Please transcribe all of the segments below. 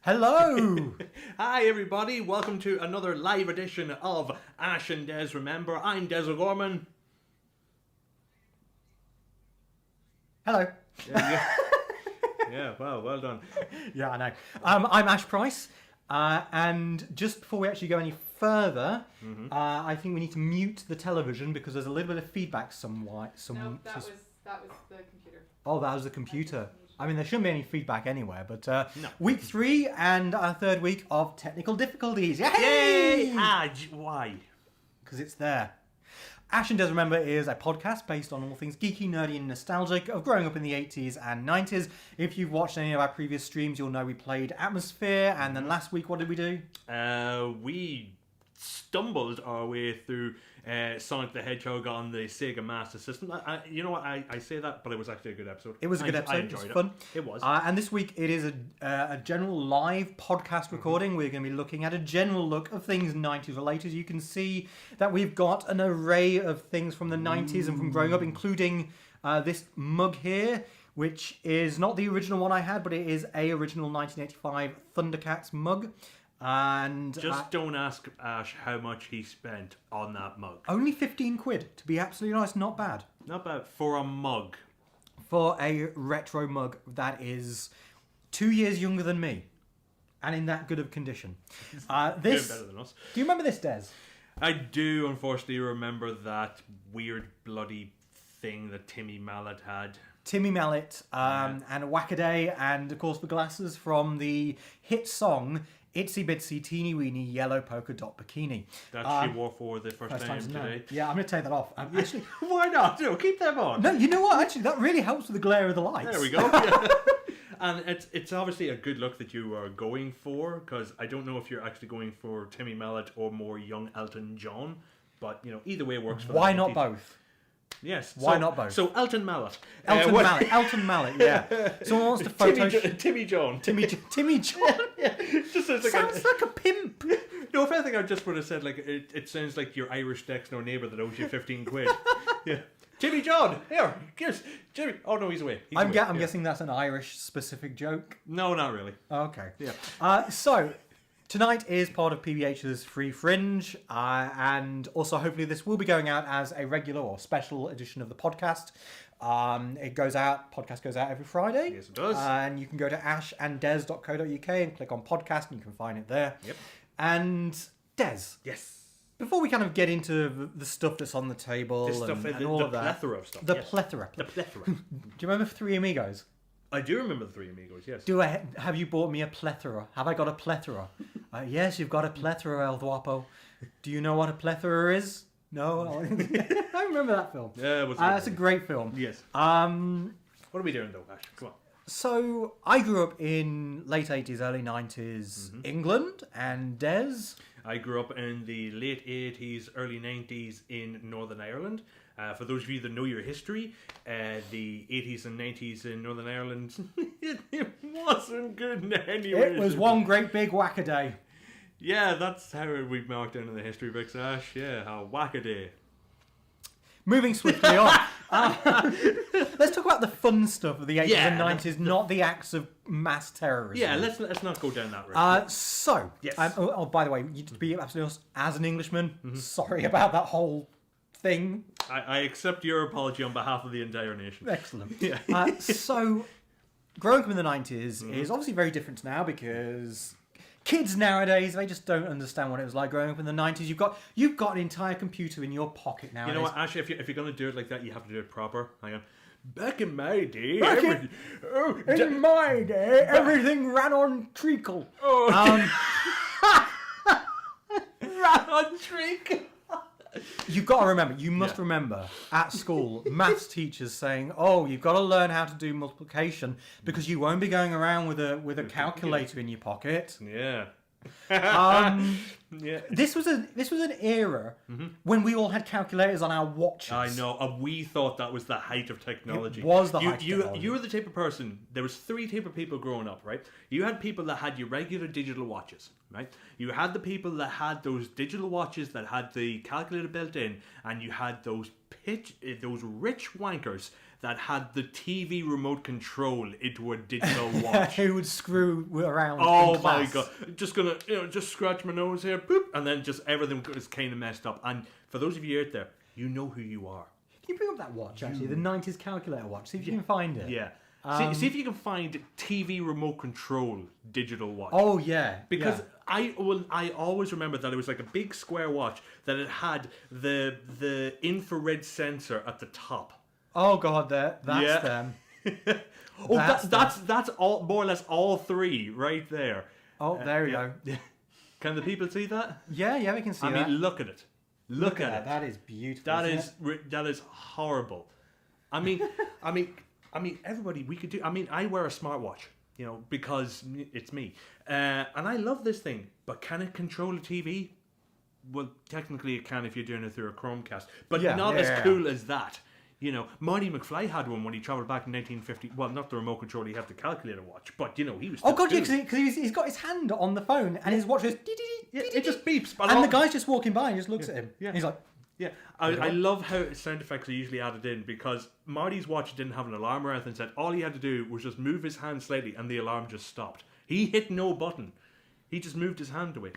Hello! Hi everybody, welcome to another live edition of Ash and Des Remember. I'm Des O'Gorman. Hello. Yeah, well done. Yeah, I know. I'm Ash Price, and just before we actually go any further, I think we need to mute the television because there's a little bit of feedback somewhat. No, that was the computer. Oh, that was the computer. I mean, there shouldn't be any feedback anywhere, but No. Week 3 and our third week of technical difficulties. Yay! Yay! Why? Because it's there. Ash and Des Remember is a podcast based on all things geeky, nerdy and nostalgic of growing up in the 80s and 90s. If you've watched any of our previous streams, you'll know we played Atmosphere, and then last week, what did we do? We stumbled our way through Sonic the Hedgehog on the Sega Master System. You know what? I say that, but it was actually a good episode. It was a good episode. I enjoyed it was fun. It was. And this week it is a general live podcast recording. We're going to be looking at a general look of things 90s related. You can see that we've got an array of things from the 90s and from growing up, including this mug here, which is not the original one I had, but it is a original 1985 Thundercats mug. And Just don't ask Ash how much he spent on that mug. only 15 quid, to be absolutely honest. Not bad. Not bad for a mug. For a retro mug that is 2 years younger than me and in that good of condition. Doing better than us. Do you remember this, Des? I do, unfortunately, remember that weird bloody thing that Timmy Mallet had. Timmy Mallet and Wackaday, and of course the glasses from the hit song Itsy Bitsy Teeny Weeny Yellow Polka Dot Bikini. That she wore for the first time today. Yeah, I'm going to take that off. Actually, why not? No, keep them on. no, you know what? Actually, that really helps with the glare of the lights. There we go. Yeah. And it's obviously a good look that you are going for, because I don't know if you're actually going for Timmy Mallet or more young Elton John, but you know, either way works for Why the not 90s. both? Yes. Why not both? So Elton Mallet. Elton Mallet, yeah. Someone wants to photo... Timmy John. Timmy John? Yeah. Just sounds like a pimp. No, if anything, I just would have said, like, it sounds like your Irish next door neighbour that owes you 15 quid. Yeah. Timmy John, here, yes, Jimmy. Oh no, he's away. I'm guessing that's an Irish specific joke. No, not really. Okay. Yeah. So tonight is part of PBH's Free Fringe, and also hopefully this will be going out as a regular or special edition of the podcast. Podcast goes out every Friday. Yes, it does. And you can go to ashanddes.co.uk and click on podcast, and you can find it there. Yep. And Des. Yes. Before we kind of get into the stuff that's on the table and all of that. The plethora of stuff. The plethora. The plethora. Do you remember Three Amigos? I do remember the Three Amigos, yes. Have you bought me a plethora? Have I got a plethora? Yes, you've got a plethora, El Guapo. Do you know what a plethora is? No? I remember that film. Yeah, it was it's a great film. Yes. What are we doing though, Ash? Come on. So, I grew up in late 80s, early 90s England, and Des? I grew up in the late 80s, early 90s in Northern Ireland. For those of you that know your history, the 80s and 90s in Northern Ireland, it wasn't good anyway. It was one great big whack-a-day. Yeah, that's how we marked down in the history books, Ash. Yeah, how whack-a-day. Moving swiftly on. Let's talk about the fun stuff of the 80s and 90s, not the acts of mass terrorism. Yeah, let's not go down that road. Yes. Yes. By the way, to be absolutely honest, as an Englishman, sorry about that whole thing. I accept your apology on behalf of the entire nation. Excellent. Yeah. So, growing up in the 90s is obviously very different now because kids nowadays, they just don't understand what it was like growing up in the 90s. You've got an entire computer in your pocket nowadays. You know what, Ash, if you're going to do it like that, you have to do it proper. Hang on. Back in my day... in my day, everything ran on treacle. Ran on treacle. You've got to remember, you must remember at school, maths teachers saying, "Oh, you've got to learn how to do multiplication because you won't be going around with a calculator in your pocket." Yeah. Yeah. This was an era when we all had calculators on our watches. I know, and we thought that was the height of technology. It was the height of you, technology. You were the type of person, there was three type of people growing up, right? You had people that had your regular digital watches, right? You had the people that had those digital watches that had the calculator built in, and you had those rich wankers that had the TV remote control into a digital watch. Who would screw around? Oh in my class. god! Just gonna, just scratch my nose here, boop, and then just everything is kind of messed up. And for those of you out there, you know who you are. Can you bring up that watch? Actually, the '90s calculator watch. See if you can find it. Yeah. See if you can find TV remote control digital watch. Oh yeah. Because yeah. I always remember that it was like a big square watch that it had the infrared sensor at the top. Oh god, that's them. That's all more or less all three right there. Oh, there we go. Can the people see that? Yeah, we can see that. I mean, look at it. Look at it. That is beautiful. That is horrible. I mean, everybody, we could do. I mean, I wear a smartwatch, because it's me, and I love this thing. But can it control a TV? Well, technically, it can if you're doing it through a Chromecast, but not as cool as that. Marty McFly had one when he travelled back in 1950. Well, not the remote control; he had the calculator watch. But he was. Oh god, cool. yeah, because he's got his hand on the phone and his watch goes. Yeah, it just beeps. But and the guy's just walking by and just looks at him. Yeah. And he's like. Yeah, I love how sound effects are usually added in, because Marty's watch didn't have an alarm or anything set. All he had to do was just move his hand slightly and the alarm just stopped. He hit no button. He just moved his hand away.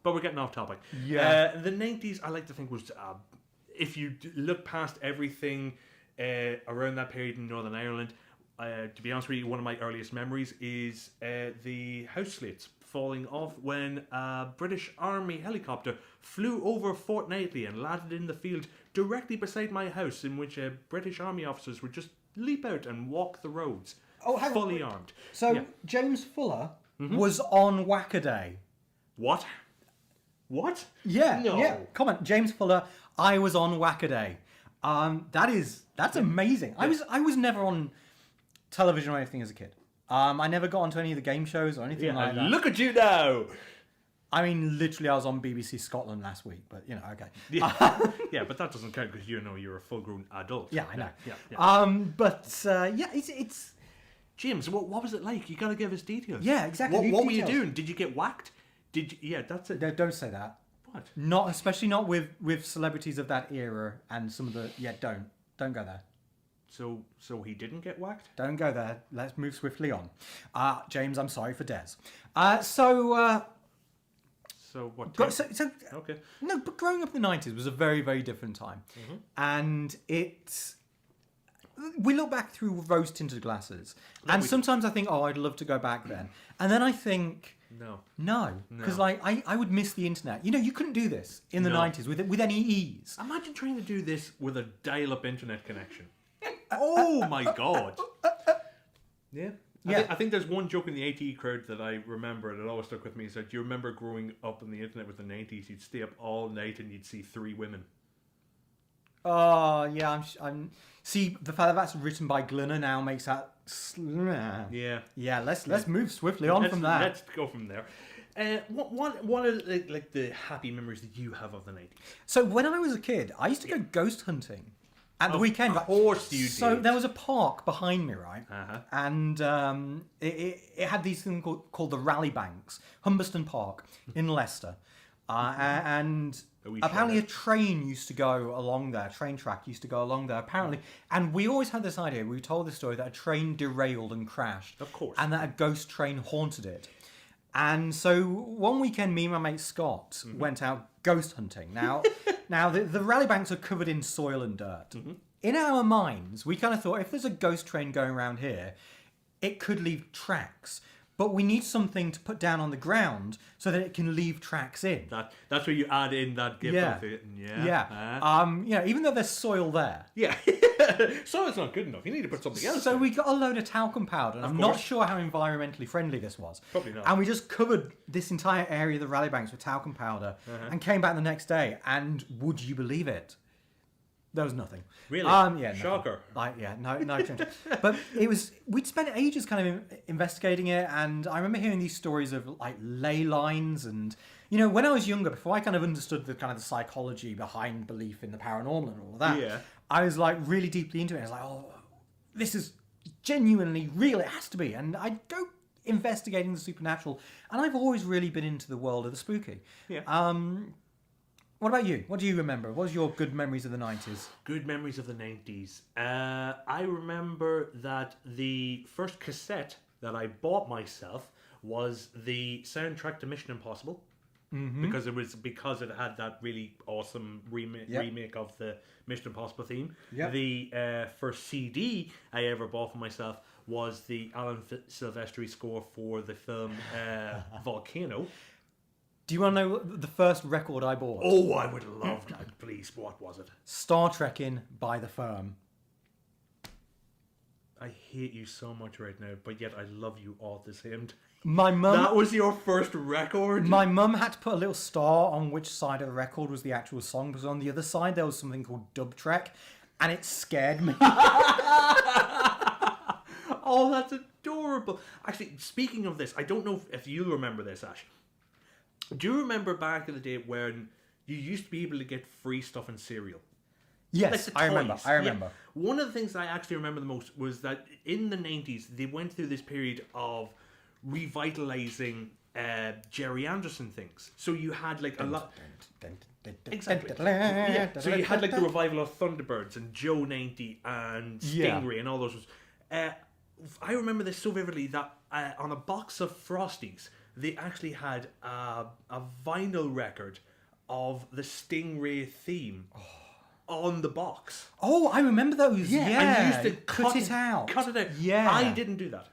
But we're getting off topic. Yeah. The 90s, I like to think, was, if you look past everything around that period in Northern Ireland, to be honest with you, one of my earliest memories is the house slates falling off when a British Army helicopter flew over fortnightly and landed in the field directly beside my house, in which British Army officers would just leap out and walk the roads, fully armed. So James Fuller was on Whackaday. What? What? Yeah, No. yeah. Come on, James Fuller. I was on Whackaday. That's amazing. I was never on television or anything as a kid. I never got onto any of the game shows or anything like that. Look at you now! I mean, literally, I was on BBC Scotland last week, but okay. Yeah, but that doesn't count because you're a full-grown adult. Yeah, I know. Yeah. It's James, what was it like? You got to give us details. Yeah, exactly. What were you doing? Did you get whacked? Did you? Yeah, that's it. No, don't say that. What? Especially not with celebrities of that era and some of the. Yeah, don't go there. So he didn't get whacked? Don't go there. Let's move swiftly on. James, I'm sorry for Des. So what? Okay. No, but growing up in the 90s was a very, very different time. Mm-hmm. And we look back through rose-tinted glasses. And sometimes I think, I'd love to go back then. And then I think... No. Because I would miss the internet. You couldn't do this in the 90s with any ease. Imagine trying to do this with a dial-up internet connection. Oh my god. Yeah. I think there's one joke in the ATE crowd that I remember that always stuck with me. Is that, do you remember growing up on the internet with the 90s? You'd stay up all night and you'd see 3 women. Oh yeah, I'm. See, the fact that that's written by Glenna now makes that. Yeah. Yeah. Let's move swiftly on from that. Let's go from there. What are the happy memories that you have of the 90s? So when I was a kid, I used to go ghost hunting. At the weekend, of course you did. So there was a park behind me, right? Uh-huh. And it had these things called the Rally Banks, Humberston Park in Leicester, and apparently a train used to go along there. Train track used to go along there. Apparently, and we always had this idea. We told this story that a train derailed and crashed, of course, and that a ghost train haunted it. And so one weekend, me and my mate Scott went out ghost hunting. Now the rally banks are covered in soil and dirt. Mm-hmm. In our minds, we kind of thought, if there's a ghost train going around here, it could leave tracks. But we need something to put down on the ground so that it can leave tracks in. That's where you add in that gift of it. Yeah. Even though there's soil there. Yeah. Soil's not good enough. You need to put something else. So we got a load of talcum powder. And I'm not sure how environmentally friendly this was. Probably not. And we just covered this entire area of the rally banks with talcum powder and came back the next day. And would you believe it? There was nothing. Really? Yeah. Shocker. No change. But we'd spent ages kind of investigating it, and I remember hearing these stories of like ley lines and You know, when I was younger, before I kind of understood the kind of the psychology behind belief in the paranormal and all of that, Yeah. I was like really deeply into it. I was like, oh, this is genuinely real. It has to be. And I go investigating the supernatural, and I've always really been into the world of the spooky. Yeah. What about you? What do you remember? What was your good memories of the 90s? Good memories of the 90s. I remember that the first cassette that I bought myself was the soundtrack to Mission Impossible. Because it had that really awesome remake of the Mission Impossible theme. Yep. The first CD I ever bought for myself was the Alan Silvestri score for the film Volcano. Do you want to know the first record I bought? Oh, I would love that. Please, what was it? Star Trekking by The Firm. I hate you so much right now, but yet I love you all at the same time. My mum... That was your first record? My mum had to put a little star on which side of the record was the actual song, because on the other side there was something called Dub Trek, and it scared me. Oh, that's adorable. Actually, speaking of this, I don't know if you remember this, Ash. Do you remember back in the day when you used to be able to get free stuff in cereal? Yes, Like the I remember. toys. I remember. Yeah. One of the things I actually remember the most was that in the 90s, they went through this period of revitalizing Jerry Anderson things. So you had like a lot... Exactly. Yeah. So you had like the revival of Thunderbirds and Joe 90 and Stingray and all those. I remember this so vividly that on a box of Frosties, they actually had a vinyl record of the Stingray theme on the box. Oh, I remember those. Yeah, and you used to cut it out. Cut it out. Yeah. I didn't do that.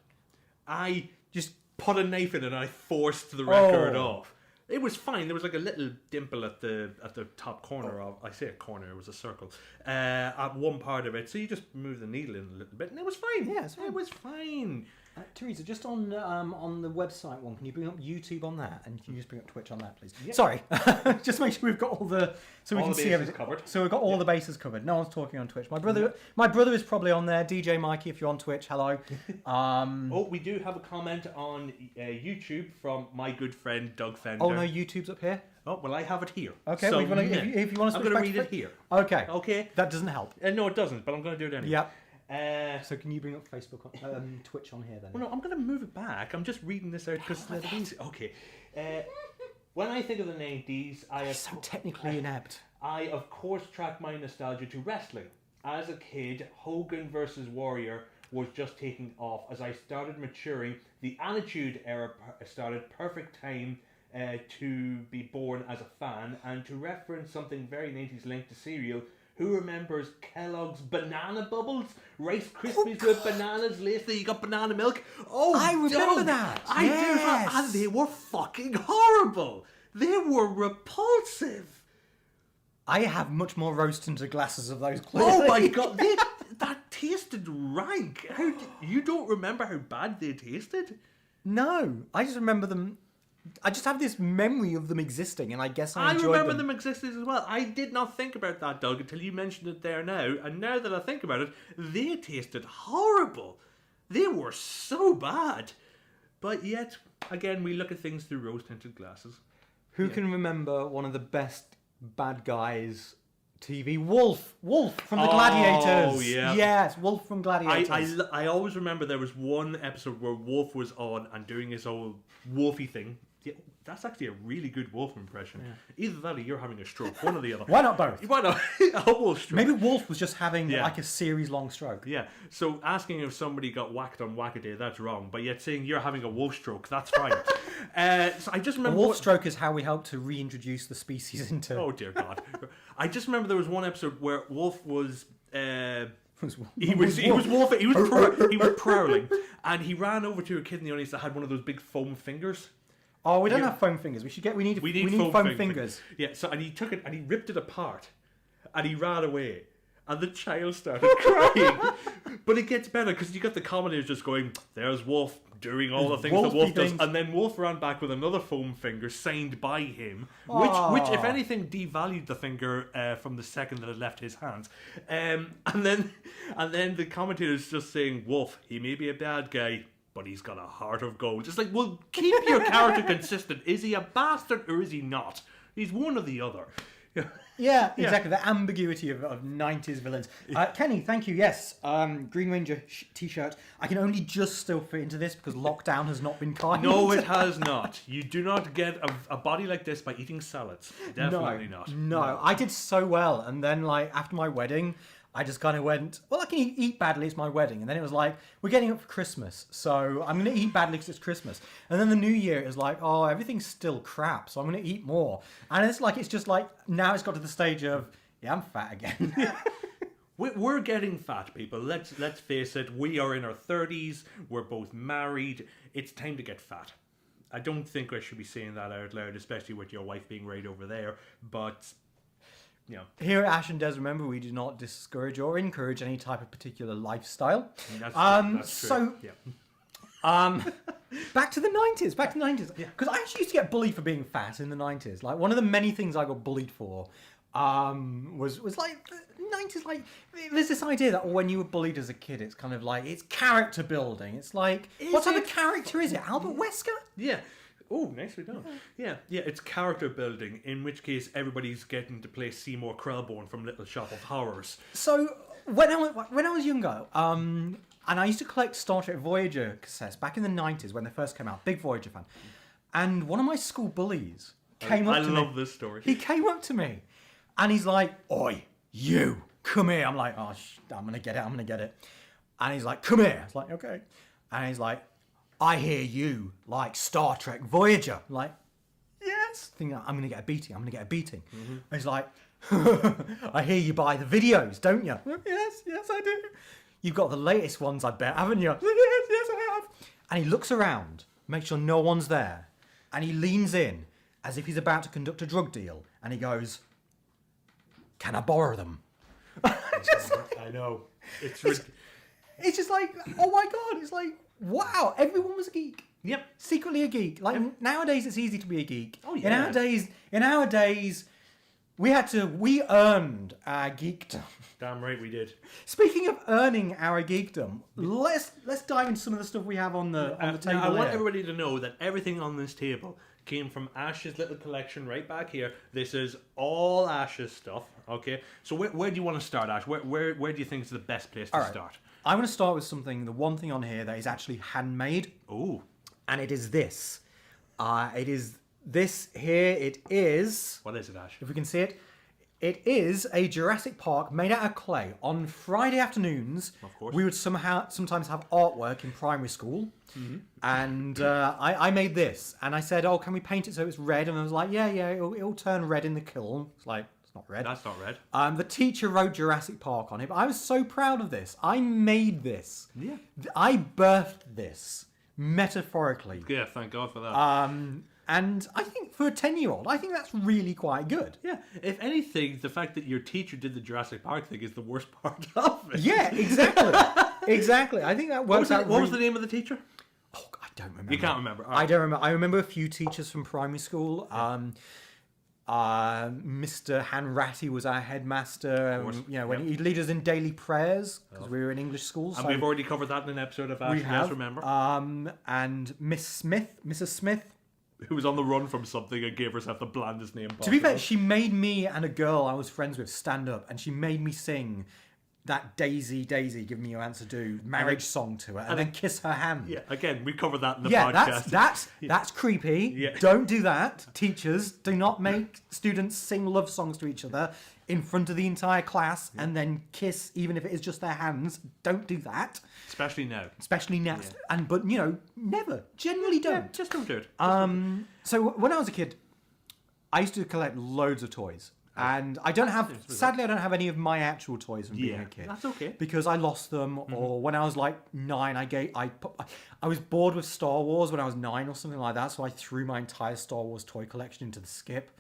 I just put a knife in it and I forced the record off. It was fine. There was like a little dimple at the top corner of... I say a corner, it was a circle. At one part of it. So you just move the needle in a little bit and it was fine. Yeah, it's fine. It was fine. Teresa, just on the website one, can you bring up YouTube on that, and can you just bring up Twitch on that, please? Yeah. Sorry, just make sure we've got all the we All can the see bases everything covered. So we've got all the bases covered. No one's talking on Twitch. My brother is probably on there. DJ Mikey, if you're on Twitch, hello. We do have a comment on YouTube from my good friend Doug Fender. Oh no, YouTube's up here. Oh well, I have it here. Okay, so well, if you want to, I'm going to read it here. Okay. Okay. That doesn't help. No, it doesn't. But I'm going to do it anyway. Yep. So can you bring up Facebook, Twitch on here then? Well, no, I'm going to move it back. I'm just reading this out because it's easy. Okay. When I think of the 90s, so technically inept. I of course track my nostalgia to wrestling. As a kid, Hogan versus Warrior was just taking off. As I started maturing, the Attitude Era started. Perfect time to be born as a fan, and to reference something very 90s linked to cereal. Who remembers Kellogg's Banana Bubbles? Rice Krispies with bananas laced. You got banana milk. Oh, I remember Doug, that. I do. Yes. And they were fucking horrible. They were repulsive. I have much more rose tinted glasses of those. Clearly. Oh my god, that tasted rank. You don't remember how bad they tasted? No, I just remember them. I just have this memory of them existing, and I guess I enjoyed remember them existing as well. I did not think about that, Doug, until you mentioned it there now. And now that I think about it, they tasted horrible. They were so bad. But yet, again, we look at things through rose-tinted glasses. Who can remember one of the best bad guys TV? Wolf from the Gladiators. Oh, yeah. Yes, Wolf from Gladiators. I always remember there was one episode where Wolf was on and doing his old wolfy thing. Yeah, that's actually a really good Wolf impression. Yeah. Either that or you're having a stroke. One or the other. Why not both? Why not? A wolf stroke. Maybe Wolf was just having like a series-long stroke. Yeah. So asking if somebody got whacked on Wackaday, that's wrong. But yet saying you're having a wolf stroke, that's fine. So I just remember... A wolf stroke is how we help to reintroduce the species into... Oh, dear God. I just remember there was one episode where Wolf was... He was prowling, and he ran over to a kid in the audience that had one of those big foam fingers. Oh, we don't have foam fingers. We need foam fingers. Yeah. So and he took it and he ripped it apart, and he ran away, and the child started crying. But it gets better because you got the commentators just going, "There's Wolf doing all the things that Wolf does," and then Wolf ran back with another foam finger signed by him, which if anything devalued the finger from the second that it left his hands. And then the commentators just saying, "Wolf, he may be a bad guy, but he's got a heart of gold. It's like, well, keep your character consistent. Is he a bastard or is he not? He's one or the other. Yeah, exactly. The ambiguity of 90s villains. Kenny, thank you. Yes, Green Ranger t-shirt. I can only just still fit into this because lockdown has not been kind. No, it has not. You do not get a body like this by eating salads. Definitely not. No, I did so well. And then, like, after my wedding, I just kind of went, well, I can eat badly, it's my wedding. And then it was like, we're getting up for Christmas, so I'm going to eat badly because it's Christmas. And then the new year is like, oh, everything's still crap, so I'm going to eat more. And it's just like, now it's got to the stage of, yeah, I'm fat again. We're getting fat, people. Let's face it. We are in our 30s. We're both married. It's time to get fat. I don't think I should be saying that out loud, especially with your wife being right over there. But, you know. Here at Ash and Des, remember, we do not discourage or encourage any type of particular lifestyle. That's true. So, yeah. back to the 90s. Because I actually used to get bullied for being fat in the 90s. Like, one of the many things I got bullied for was like, the 90s, like, there's this idea that when you were bullied as a kid, it's kind of like, it's character building. It's like, what type of character is it? Albert Wesker? Yeah. Oh, nicely done. Yeah, it's character building, in which case everybody's getting to play Seymour Krelborn from Little Shop of Horrors. So, when I was younger, and I used to collect Star Trek Voyager cassettes back in the 90s when they first came out, big Voyager fan, and one of my school bullies came up to me. I love this story. He came up to me, and he's like, "Oi, you, come here." I'm like, "Oh, I'm gonna get it." And he's like, "Come here." I was like, "Okay." And he's like, "I hear you like Star Trek Voyager." I'm like, "Yes." Thinking, I'm gonna get a beating. Mm-hmm. And he's like, "I hear you buy the videos, don't you?" Yes, I do. You've got the latest ones, I bet, haven't you? Yes, I have. And he looks around, makes sure no one's there, and he leans in as if he's about to conduct a drug deal, and he goes, "Can I borrow them?" I know. It's just like, oh my God, it's like, wow, everyone was a geek. Yep. Secretly a geek. Like, nowadays it's easy to be a geek. Oh, yeah. In our days, we earned our geekdom. Damn right we did. Speaking of earning our geekdom, let's dive into some of the stuff we have on the table. Now, I want here. everybody to know that everything on this table came from Ash's little collection right back here. This is all Ash's stuff, okay? So where do you want to start, Ash? Where do you think is the best place to start? I want to start with the one thing on here that is actually handmade. Ooh. And it is this. It is this here. It is... What is it, Ash? If we can see it. It is a Jurassic Park made out of clay. On Friday afternoons, of course, we would sometimes have artwork in primary school. Mm-hmm. And I made this. And I said, "Oh, can we paint it so it's red?" And I was like, yeah, it'll turn red in the kiln. It's like, it's not red. That's not red. The teacher wrote Jurassic Park on it. But I was so proud of this. I made this. Yeah. I birthed this, metaphorically. Yeah, thank God for that. And I think for a 10-year-old, I think that's really quite good. Yeah, if anything, the fact that your teacher did the Jurassic Park thing is the worst part of it. Yeah, exactly. Exactly. I think that works out. What was the name of the teacher? Oh, I don't remember. You can't remember. I don't remember. I remember a few teachers from primary school. Mr. Hanratty was our headmaster. When he'd lead us in daily prayers because we were in English school. And we've already covered that in an episode of Ash. We have. Yes, remember. And Mrs. Smith. Who was on the run from something and gave herself the blandest name possible. To be fair, she made me and a girl I was friends with stand up, and she made me sing that Daisy, Daisy, give me your answer, do marriage song to her, and then kiss her hand. Yeah, again, we covered that in the podcast. That's creepy. Yeah. Don't do that. Teachers, do not make students sing love songs to each other in front of the entire class and then kiss, even if it is just their hands. Don't do that. Especially now. Yeah. But never. Generally don't. Yeah, just don't do it. So when I was a kid, I used to collect loads of toys. And sadly, I don't have any of my actual toys from being a kid. That's okay. Because I lost them, or when I was like 9, I was bored with Star Wars when I was 9 or something like that, so I threw my entire Star Wars toy collection into the skip.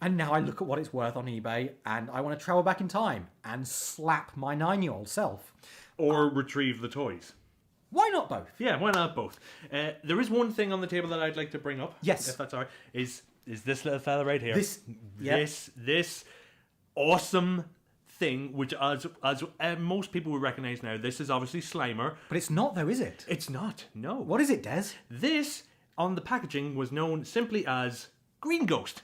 And now I look at what it's worth on eBay, and I want to travel back in time and slap my 9-year-old self. Or retrieve the toys. Why not both? Yeah, why not both? There is one thing on the table that I'd like to bring up. Yes. If that's all right. Is this little fella right here. This awesome thing, which as most people will recognise now, this is obviously Slimer. But it's not, though, is it? It's not. No. What is it, Des? This on the packaging was known simply as Green Ghost.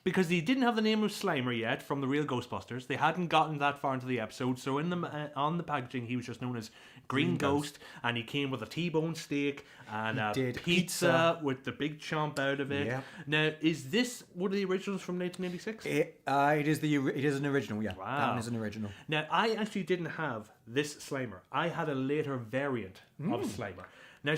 Because he didn't have the name of Slimer yet from the real Ghostbusters. They hadn't gotten that far into the episode, so in the on the packaging he was just known as Green Ghost, and he came with a T-bone steak and a pizza with the big chomp out of it. Yeah. Now, is this one of the originals from 1986? It is an original, yeah. Wow. That one is an original. Now, I actually didn't have this Slimer. I had a later variant of Slimer. Now,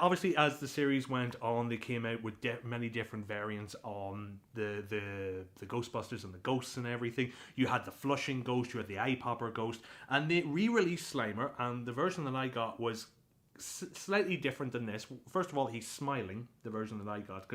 obviously, as the series went on, they came out with many different variants on the Ghostbusters and the ghosts and everything. You had the flushing ghost, you had the eye popper ghost, and they re-released Slimer, and the version that I got was slightly different than this. First of all, he's smiling, the version that I got,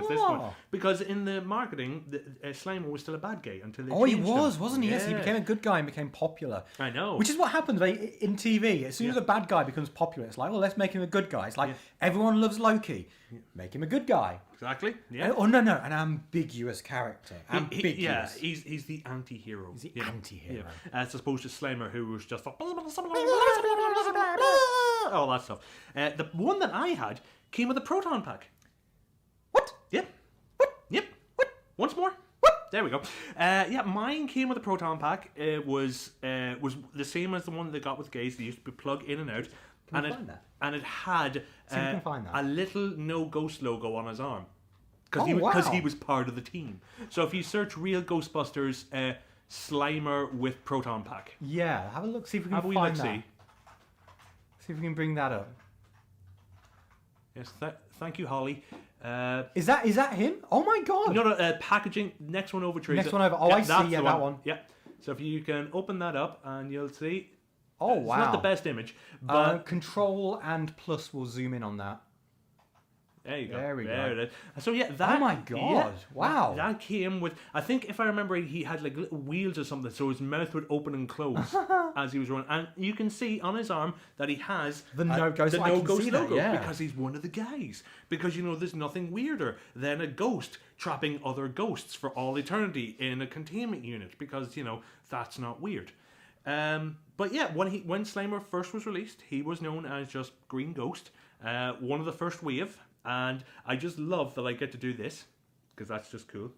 because in the marketing, Slimer was still a bad guy until they changed him. Wasn't he? Yes, he became a good guy and became popular. I know. Which is what happens in TV. As soon as a bad guy becomes popular, it's like, well, let's make him a good guy. It's like, everyone loves Loki. Make him a good guy. Exactly. Yeah. Oh, no, an ambiguous character. Ambiguous. He's the anti-hero. He's the anti-hero. Yeah. As opposed to Slimer, who was just all that stuff. The one that I had came with a proton pack. What? Yep. What? Yep. What? Once more. What? There we go. Mine came with a proton pack. It was the same as the one they got with Gaze. They used to be plug in and out. Can you find that? And it had a little no ghost logo on his arm. Because he was part of the team. So if you search Real Ghostbusters Slimer with proton pack. Yeah, have a look, see if we can find that. See if we can bring that up. Yes, thank you, Holly. Is that him? Oh my god! No, packaging. Next one over, Teresa. Next one over. Oh, I see. Yeah, that one. Yeah. So if you can open that up, and you'll see. Oh wow! It's not the best image, but Control and plus will zoom in on that. There you go. There we go. It is. So yeah, that. Oh my god! Wow. That came with. I think if I remember, he had like little wheels or something, so his mouth would open and close as he was running. And you can see on his arm that he has the no ghost logo that, because he's one of the guys. Because there's nothing weirder than a ghost trapping other ghosts for all eternity in a containment unit. Because that's not weird. But yeah, when Slimer first was released, he was known as just Green Ghost, one of the first wave, and I just love that I get to do this because that's just cool.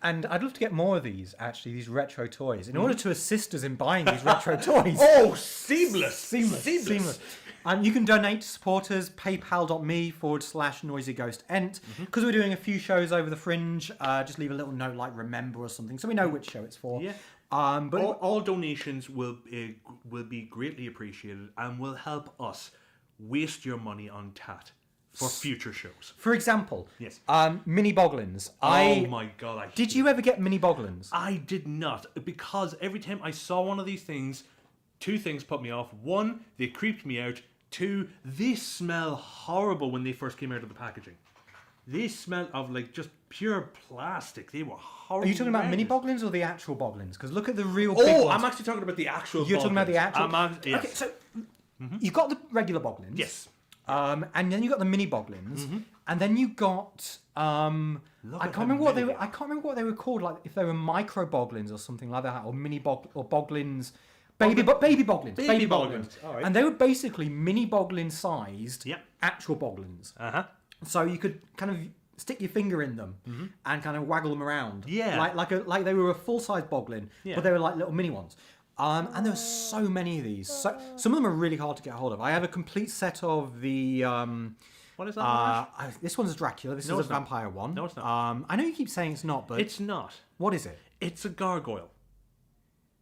And I'd love to get more of these retro toys in order to assist us in buying these retro toys. Oh, seamless. You can donate to support us, paypal.me/noisyghost.ent. Because we're doing a few shows over the Fringe, just leave a little note like remember or something so we know which show it's for. Yeah. But all donations will be greatly appreciated and will help us waste your money on Tat for future shows. For example, yes, mini boglins. Oh my god! Did you ever get mini boglins? I did not, because every time I saw one of these things, two things put me off. One, they creeped me out. Two, they smell horrible when they first came out of the packaging. They smell of like just pure plastic. They were horrible. Are you talking about mini boglins or the actual boglins? Because look at the real big ones. I'm actually talking about the actual You're talking about the actual? Yes. Okay, so you've got the regular boglins. Yes. And then you got the mini boglins, and then you got I can't remember what they were called. Like if they were micro boglins or something like that, or mini boglins, baby boglins. All right. And they were basically mini boglin sized actual boglins. So you could kind of stick your finger in them and kind of waggle them around. Yeah. Like they were a full size boglin, but they were like little mini ones. And there's so many of these. So some of them are really hard to get hold of. I have a complete set of the. What is that? This one's a Dracula. This is a vampire one. No, it's not. I know you keep saying it's not, but it's not. What is it? It's a gargoyle.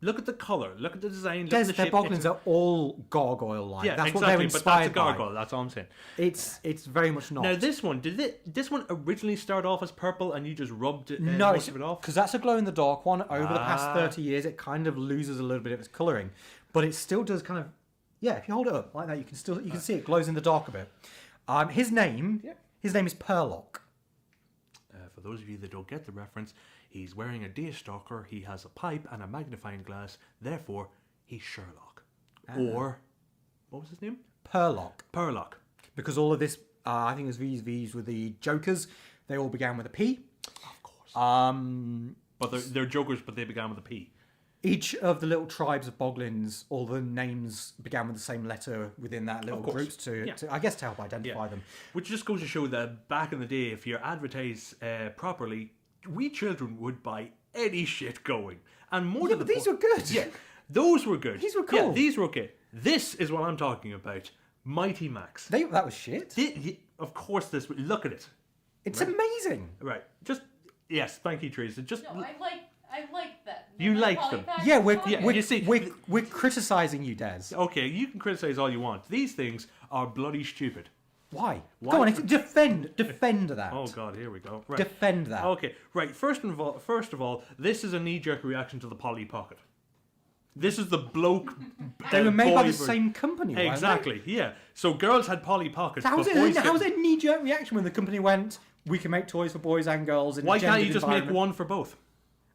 Look at the colour. Look at the design. Their boglins are all gargoyle-like. Yeah, that's exactly, what they're inspired but that's a gargoyle. by. That's all I'm saying. It's very much not. Now this one, did this one originally start off as purple and you just rubbed most of it off? Because that's a glow-in-the-dark one. Over the past 30 years, it kind of loses a little bit of its colouring, but it still does kind of. Yeah, if you hold it up like that, you can see it glows in the dark a bit. His name is Perlock. For those of you that don't get the reference, he's wearing a daystalker, he has a pipe and a magnifying glass, therefore he's Sherlock. Or, what was his name? Perlock. Because all of this, I think his V's with the Jokers, they all began with a P. Of course. But they're Jokers, but they began with a P. Each of the little tribes of boglins, all the names began with the same letter within that little groups to, I guess, to help identify them. Which just goes to show that back in the day, if you advertise properly, we children would buy any shit going. And more Yeah, but these were good. Yeah, those were good. These were cool. Yeah, these were okay. This is what I'm talking about. Mighty Max. That was shit. Of course, look at it. It's amazing. Right. Just, yes, thank you, Teresa. Just... No, I like that. You like them. Yeah, we're criticising you, Des. Okay, you can criticise all you want. These things are bloody stupid. Why? Why? Go on, defend that. Oh God, here we go. Right. Defend that. Okay, right. First of all, this is a knee-jerk reaction to the Polly Pocket. This is the bloke. They were made by the version. same company, weren't they? Exactly. Yeah. So girls had Polly Pockets. How was but boys it a knee-jerk reaction when the company went, we can make toys for boys and girls in a Why can't gendered you just make environment? one for both?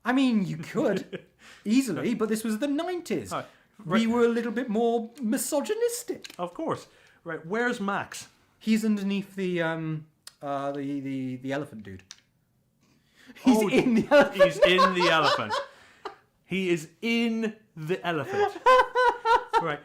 I mean, you could easily, but this was the 90s. Right. We were a little bit more misogynistic. Of course. Right. Where's Max? He's underneath the elephant dude. He's in the elephant. He's in the elephant. He is in the elephant. Right.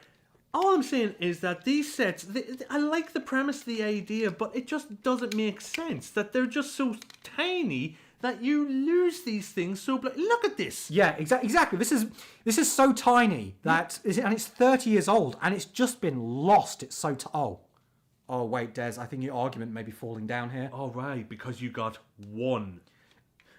All I'm saying is that these sets, I like the premise, the idea, but it just doesn't make sense that they're just so tiny that you lose these things. So look at this. Yeah, exactly. This is so tiny that, and it's 30 years old, and it's just been lost. It's so oh wait, Des, I think your argument may be falling down here. All right, because you got one.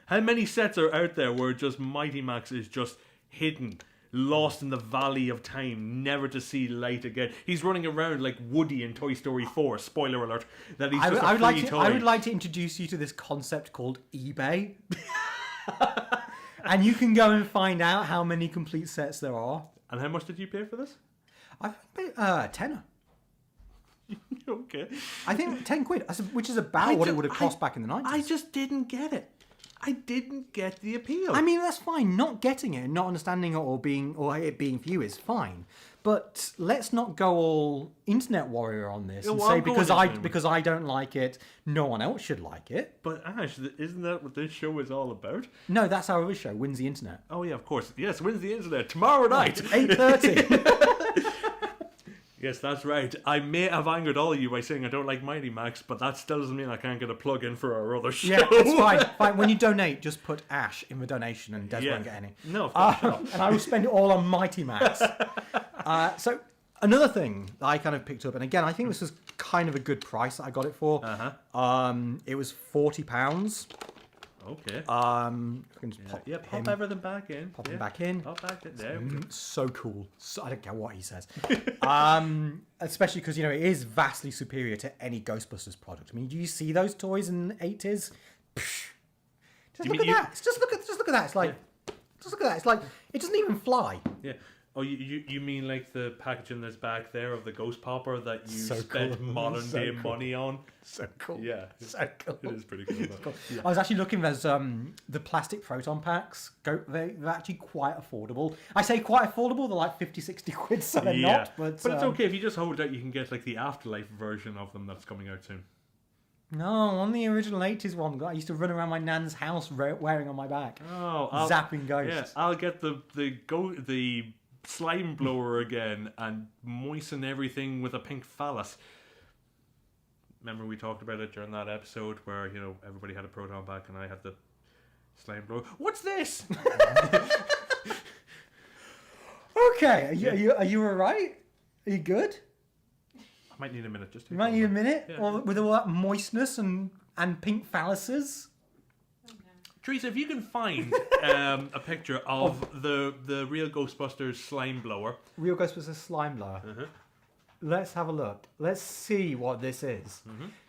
How many sets are out there where just Mighty Max is just hidden, lost in the valley of time, never to see light again? He's running around like Woody in Toy Story 4. Spoiler alert. That he's just a free toy. I would like to introduce you to this concept called eBay. And you can go and find out how many complete sets there are. And how much did you pay for this? I paid a tenner. Okay. I think 10 quid, which is about what it would have cost back in the 90s. I just didn't get it. I didn't get the appeal. I mean, that's fine. Not getting it, not understanding it, or it being for you is fine. But let's not go all internet warrior on this and say because I don't like it, no one else should like it. But Ash, isn't that what this show is all about? No, that's our other show, Wins the Internet. Oh yeah, of course. Yes, Wins the Internet tomorrow night, 8:30. Yes, that's right. I may have angered all of you by saying I don't like Mighty Max, but that still doesn't mean I can't get a plug in for our other show. Yeah, it's fine. Fine. When you donate, just put Ash in the donation and Des won't get any. No, of course not. And I will spend it all on Mighty Max. So another thing that I kind of picked up, and again, I think this was kind of a good price that I got it for. It was £40. Okay. I can just pop everything back in. Pop him back in. Pop back in. There we go. So cool. I don't care what he says. Especially because, it is vastly superior to any Ghostbusters product. I mean, do you see those toys in the 80s? Just look at that. Just look at that. It's like, just look at that. It's like, it doesn't even fly. Yeah. Oh, you mean like the packaging that's back there of the Ghost Popper that you spent modern day money on? So cool. Yeah. So cool. It is pretty cool. Cool. Yeah. I was actually looking, there's the plastic proton packs. They're actually quite affordable. I say quite affordable, they're like 50, 60 quid, so they're not. But it's okay. If you just hold out, you can get like the Afterlife version of them that's coming out soon. No, on the original 80s one, I used to run around my nan's house wearing on my back. Oh, zapping ghosts. Yeah, I'll get the slime blower again and moisten everything with a pink phallus. Remember we talked about it during that episode where everybody had a proton pack and I had the slime blower. What's this? Okay, are you all right? Are you good? I might need a minute. You might need a minute, yeah. With all that moistness and pink phalluses. Teresa, if you can find a picture of the real Ghostbusters slime blower. Real Ghostbusters slime blower. Let's have a look. Let's see what this is.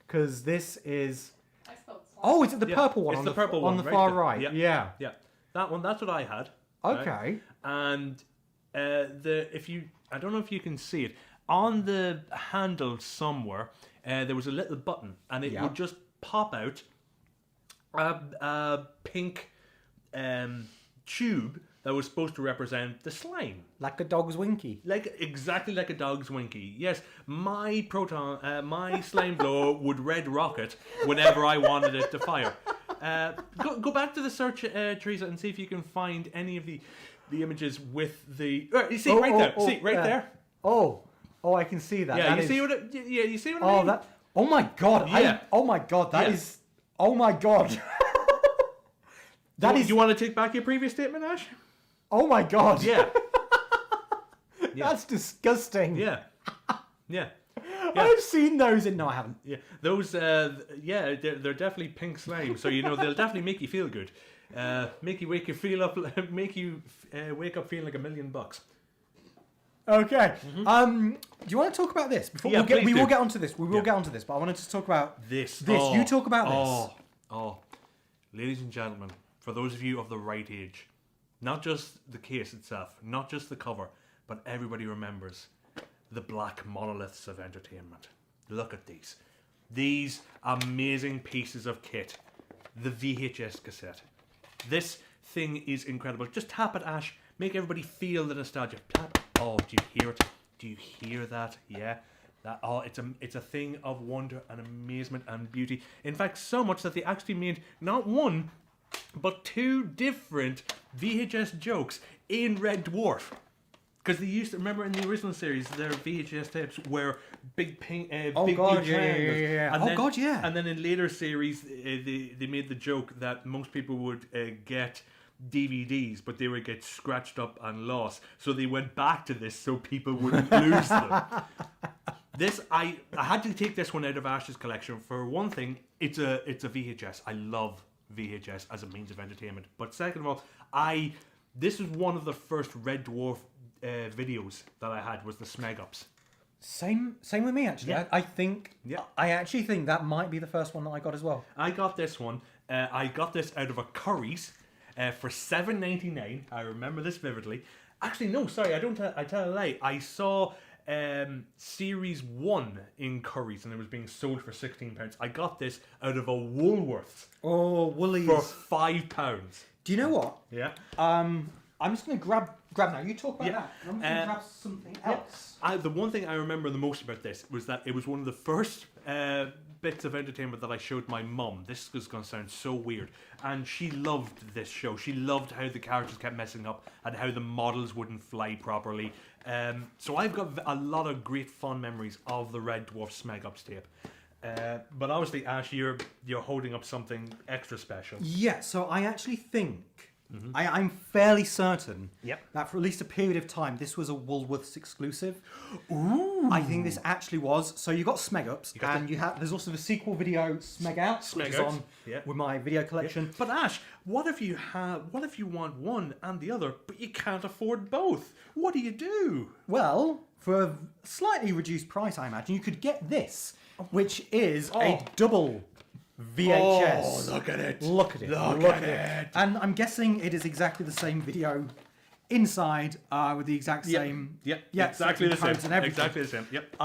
Because this is... I spelled slime. Oh, is it the purple one? It's the purple one. On the far right. Yeah. That one, that's what I had. Okay. Right? And I don't know if you can see it. On the handle somewhere, there was a little button. And it would just pop out a pink tube that was supposed to represent the slime. Like a dog's winky. Exactly like a dog's winky. Yes, my slime blower would red rocket whenever I wanted it to fire. Go back to the search, Teresa, and see if you can find any of the the images with the. You see right there. See right there. Oh, I can see that. Yeah, That you is- see what? You see what I Oh, mean? that. Oh my god. Yeah. Oh my god. That Yeah. is. Oh my god. That Do is. you want to take back your previous statement, Ash? Oh my god. Yeah. Yeah. That's disgusting. Yeah. Yeah. I've seen those in. No, I haven't. Yeah. Those. Yeah. They're definitely pink slime. So they'll definitely make you feel good. Make you wake up feeling like $1 million. Okay. Do you want to talk about this before Yeah, we please will do. get onto this? We will get onto this, but I wanted to talk about This. You talk about this. Oh. Ladies and gentlemen, for those of you of the right age, not just the case itself, not just the cover, but everybody remembers the black monoliths of entertainment. Look at these. These amazing pieces of kit. The VHS cassette. This thing is incredible. Just tap it, Ash. Make everybody feel the nostalgia. Tap. Oh, do you hear it? Do you hear that? Yeah. That. Oh, it's a thing of wonder and amazement and beauty. In fact, so much that they actually made not one, but 2 different VHS jokes in Red Dwarf. Because they used to remember in the original series, their VHS tapes were big pink, big blue triangles. Yeah. And then, God, yeah. And then in later series, they made the joke that most people would get DVDs, but they would get scratched up and lost. So they went back to this so people wouldn't lose them. This I had to take this one out of Ash's collection. For one thing, it's a VHS. I love VHS as a means of entertainment. But second of all, this is one of the first Red Dwarf videos that I had was the Smeg Ups. Same with me actually. Yeah. I actually think that might be the first one that I got as well. I got this one. I got this out of a Curry's for $7.99. I remember this vividly. Actually, no, sorry, I tell a lie. I saw Series 1 in Curry's and it was being sold for £16. I got this out of a Woolworths Oh, Woolies. for £5. Do you know what? Yeah. I'm just going to grab now. You talk about Yeah. that. I'm going to grab something else. The one thing I remember the most about this was that it was one of the first bits of entertainment that I showed my mum. This is going to sound so weird. And she loved this show. She loved how the characters kept messing up and how the models wouldn't fly properly. So I've got a lot of great fond memories of the Red Dwarf Smeg Ups tape. But obviously, Ash, you're holding up something extra special. Yeah, so I actually think, I'm fairly certain Yep. that for at least a period of time, this was a Woolworths exclusive. Ooh. I think this actually was. So you got Smeg Ups, and there's also the sequel video, Smeg Outs, which is Outs, on yeah. with my video collection. But Ash, what if you want one and the other, but you can't afford both? What do you do? Well, for a slightly reduced price, I imagine, you could get this, which is a double VHS. Oh, look at it. Look at it. Look at it. And I'm guessing it is exactly the same video inside with the exact same. Yep. Yeah, Exactly the codes same. and everything. Exactly the same. Yep.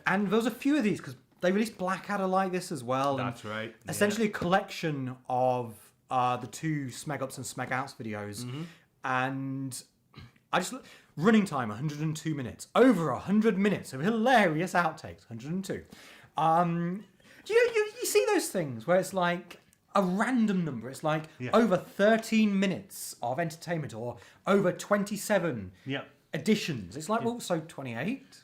And there was a few of these because they released Blackadder like this as well. and That's right. Yeah. Essentially a collection of the 2 Smeg Ups and Smeg Outs videos. And I just... Running time, 102 minutes. Over 100 minutes of hilarious outtakes. 102. You see those things where it's like a random number. It's like over 13 minutes of entertainment or over 27 editions. It's like, well, so 28?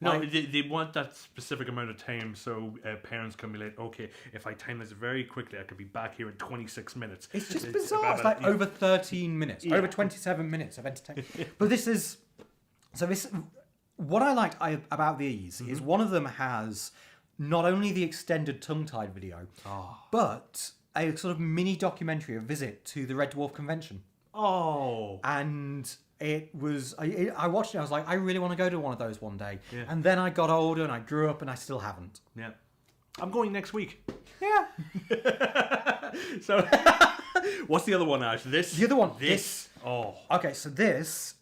No, they want that specific amount of time so parents can be like, okay, if I time this very quickly, I could be back here in 26 minutes. It's just bizarre. It's like over 13 minutes, over 27 minutes of entertainment. But what I liked about these is one of them has not only the extended tongue-tied video, but a sort of mini documentary, a visit to the Red Dwarf convention. Oh. And it was, I watched it, I was like, I really want to go to one of those one day. Yeah. And then I got older and I grew up and I still haven't. Yeah. I'm going next week. Yeah. So, what's the other one, Ash? This? The other one. This. Oh. Okay, so this...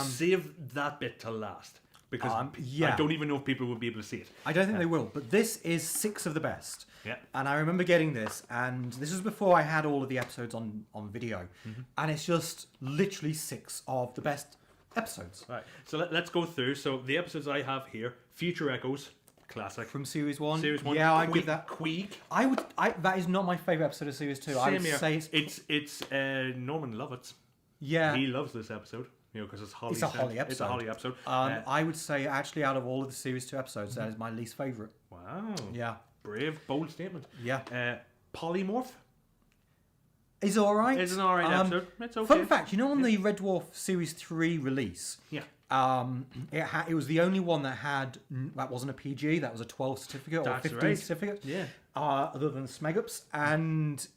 Save that bit to last. Because yeah. I don't even know if people will be able to see it. I don't think they will, but this is 6 of the best. Yeah. And I remember getting this, and this was before I had all of the episodes on video. And it's just literally 6 of the best episodes. Right. So let's go through. So the episodes I have here: Future Echoes, classic. From Series 1. Series 1. Yeah, I'd give that. Queek. That is not my favourite episode of Series 2. I would Same here. say It's Norman Lovett's. Yeah. He loves this episode, because it's Holly. It's a Holly It's a episode. Holly episode. I would say, actually, out of all of the series 2 episodes, that is my least favourite. Wow. Yeah. Brave, bold statement. Yeah. Polymorph. Is alright. It's an alright episode. It's okay. Fun fact, on the Red Dwarf Series 3 release, Yeah. it was the only one that wasn't a PG, that was a 12 certificate or That's 15 right. certificate. Yeah. Other than Smegups. And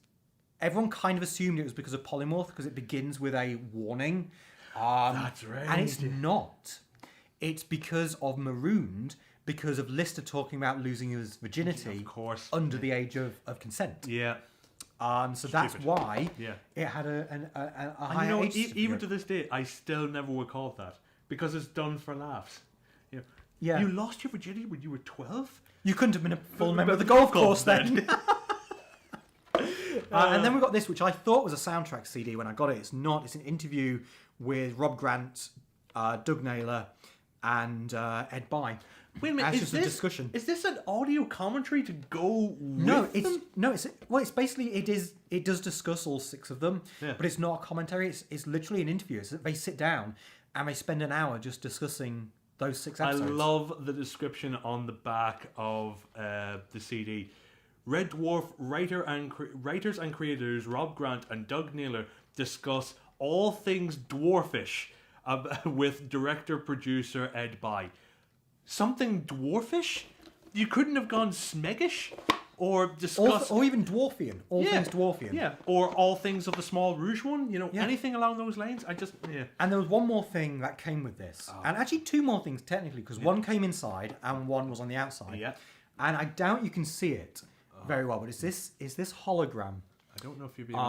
everyone kind of assumed it was because of Polymorph, because it begins with a warning. That's right. And it's not. It's because of Marooned, because of Lister talking about losing his virginity Of course. under the age of consent. Yeah. So that's Stupid. why Yeah. it had a And higher age even certificate. to this day, I still never would call it that because it's done for laughs. Yeah. You lost your virginity when you were 12. You couldn't have been a full member of the golf course then. And then we got this, which I thought was a soundtrack CD when I got it. It's not. It's an interview with Rob Grant, Doug Naylor, and Ed Bye. Wait a minute, That's just a discussion. Is this an audio commentary to go No, with them? it's basically it does discuss all 6 of them, Yeah. but it's not a commentary. It's literally an interview. They sit down and they spend an hour just discussing those 6 I episodes. love the description on the back of the CD. Red Dwarf writers and creators Rob Grant and Doug Naylor discuss all things dwarfish with director-producer Ed Bye. Something dwarfish? You couldn't have gone Smegish? Or discuss... or even Dwarfian. All things Dwarfian. Yeah, or all things of the Small Rouge one. Yeah. Anything along those lines. Yeah. And there was one more thing that came with this. And actually 2 more things, technically, because one came inside and one was on the outside. Yeah. And I doubt you can see it very well, but is this hologram? I don't know if you'd be able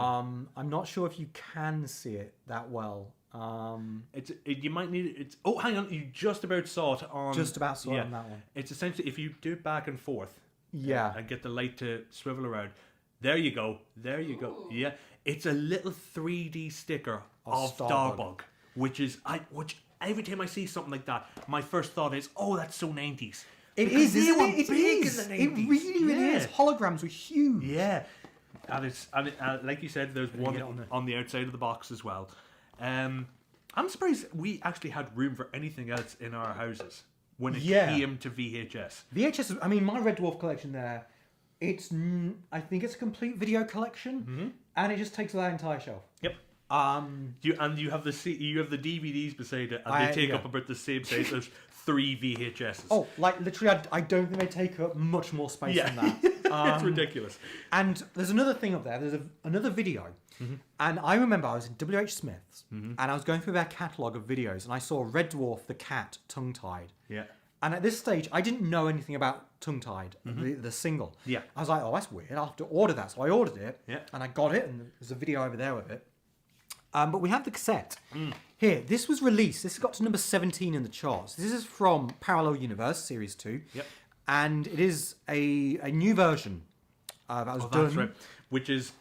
I'm not sure if you can see it that well. you might need it. Oh, hang on. You just about saw it on... Just about saw it on that one. It's essentially, if you do it back and forth... Yeah. And get the light to swivel around. There you go. Ooh. Yeah. It's a little 3D sticker of Starbug. Starbug. Which every time I see something like that, my first thought is, oh, that's so 90s. It Because is, they isn't were it? It big is. in the It 90s. really Yeah. is. Holograms were huge. Yeah. And like you said, there's one get on there. on the outside of the box as well. I'm surprised we actually had room for anything else in our houses when it came to VHS. VHS, I mean, my Red Dwarf collection there, I think it's a complete video collection, and it just takes that entire shelf. Yep. You have the DVDs beside it, and they take up about the same size as 3 VHSs. Oh, like literally, I don't think they take up much more space than that. It's ridiculous. And there's another thing up there. There's another video, and I remember I was in WH Smith's, and I was going through their catalogue of videos, and I saw Red Dwarf the cat tongue-tied. Yeah. And at this stage, I didn't know anything about Tongue-Tied, the single. Yeah. I was like, oh, that's weird. I'll have to order that. So I ordered it, Yeah. and I got it, and there's a video over there with it. But we have the cassette. Here, this was released. This got to number 17 in the charts. This is from Parallel Universe, Series 2. Yep. And it is a new version that was done. That's right. Which is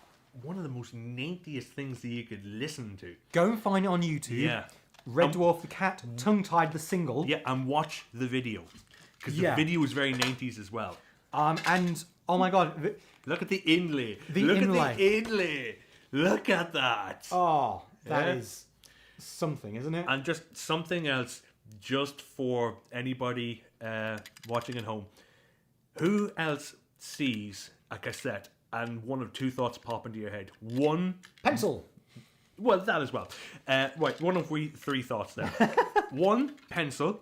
one of the most 90st things that you could listen to. Go and find it on YouTube. Yeah. Red Dwarf the Cat, Tongue-Tied the single. Yeah, and watch the video. Because Yeah. the video is very 90s as well. And, oh my God. Look at the inlay. The inlay. At the inlay. Look at that. Oh, that Yeah. is something, isn't it? And just something else, just for anybody watching at home. Who else sees a cassette and one of 2 thoughts pop into your head? One, Pencil. well, that as well. Right, one of 3 thoughts there. 1, pencil.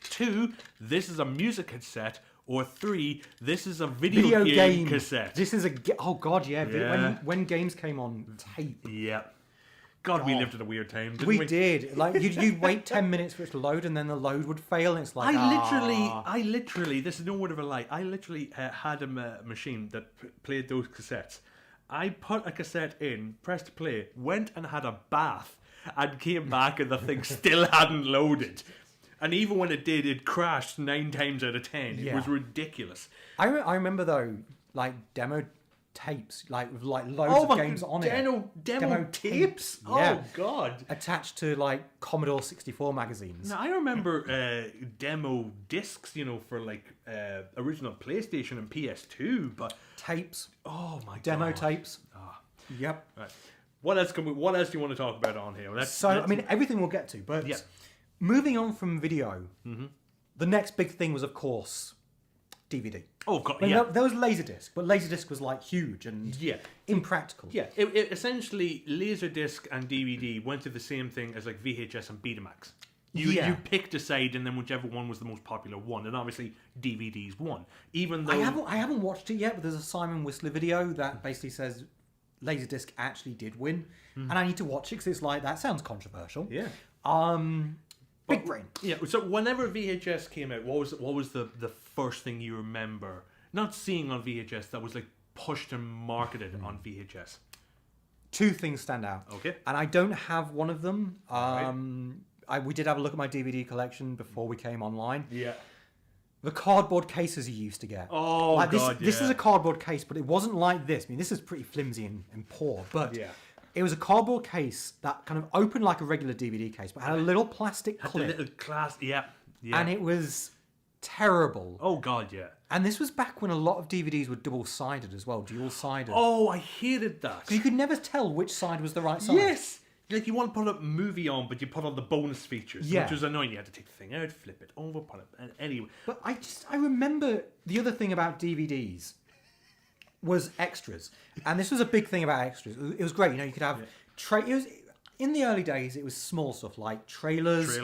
2, this is a music cassette. Or 3, this is a video game cassette. This is oh god, yeah. Yeah. When games came on tape, Yeah. God, we lived at a weird time, didn't we? we did. Like you'd wait 10 minutes for it to load, and then the load would fail, and it's like I literally, this is no word of a lie, I literally had a machine that played those cassettes. I put a cassette in, pressed play, went and had a bath, and came back and the thing still hadn't loaded. And even when it did, it crashed 9 times out of 10. It Yeah. was ridiculous. I remember though, like demo tapes, like with like loads of games on it. Demo tapes? Yeah. Oh, God. Attached to like Commodore 64 magazines. Now, I remember demo discs, for like original PlayStation and PS2, but Tapes, oh my demo God. tapes. Yep. Right. What else do you want to talk about on here? I mean, everything we'll get to, but Yeah. moving on from video, the next big thing was, of course, DVD. Oh god, I mean, yeah. there was Laserdisc, but Laserdisc was like huge and Yeah. impractical. Yeah, it essentially Laserdisc and DVD went through the same thing as like VHS and Betamax. You picked a side, and then whichever one was the most popular one, and obviously DVDs won. Even though I haven't watched it yet, but there's a Simon Whistler video that basically says Laserdisc actually did win, and I need to watch it because it's like that sounds controversial. yeah, Big brain. yeah. So whenever VHS came out, what was the first thing you remember not seeing on VHS that was like pushed and marketed on VHS? Two things stand out. Okay. And I don't have one of them. We did have a look at my DVD collection before we came online. Yeah. The cardboard cases you used to get. Oh, like God, this yeah. is a cardboard case, but it wasn't like this. I mean, this is pretty flimsy and poor, but Yeah. it was a cardboard case that kind of opened like a regular DVD case, but had a little plastic Had the clip, little class. Yeah. Yeah. and it was terrible. Oh god, yeah. And this was back when a lot of DVDs were double-sided as well, dual-sided. Oh, I hated that. So you could never tell which side was the right side. Yes! Like, you want to put a movie on, but you put on the bonus features, Yeah. which was annoying. You had to take the thing out, flip it over, put it... And anyway. But I remember the other thing about DVDs was extras. And this was a big thing about extras. It was great. You know, you could have... in the early days, it was small stuff like trailers.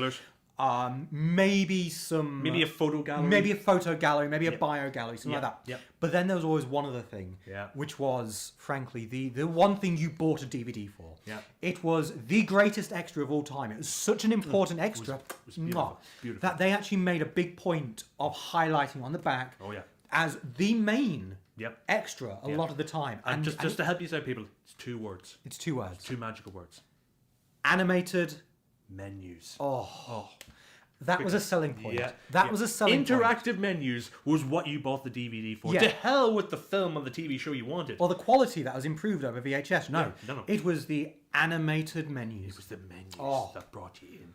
Maybe some... Maybe a photo gallery. Maybe a photo gallery, maybe a bio gallery, something like that. Yep. But then there was always one other thing, which was, frankly, the one thing you bought a DVD for. Yeah. It was the greatest extra of all time. It was such an important extra It was beautiful. Beautiful. that they actually made a big point of highlighting on the back Oh, yeah. as the main Yep. extra a lot of the time. And just to help you out, people, it's 2 words. It's 2 words. 2 magical words. Animated. Menus. That was a selling point. Yeah. That was a selling point. Interactive menus was what you bought the DVD for. Yeah. To hell with the film or the TV show you wanted. Well, the quality that was improved over VHS. No. No. It was the animated menus. It was the menus that brought you in.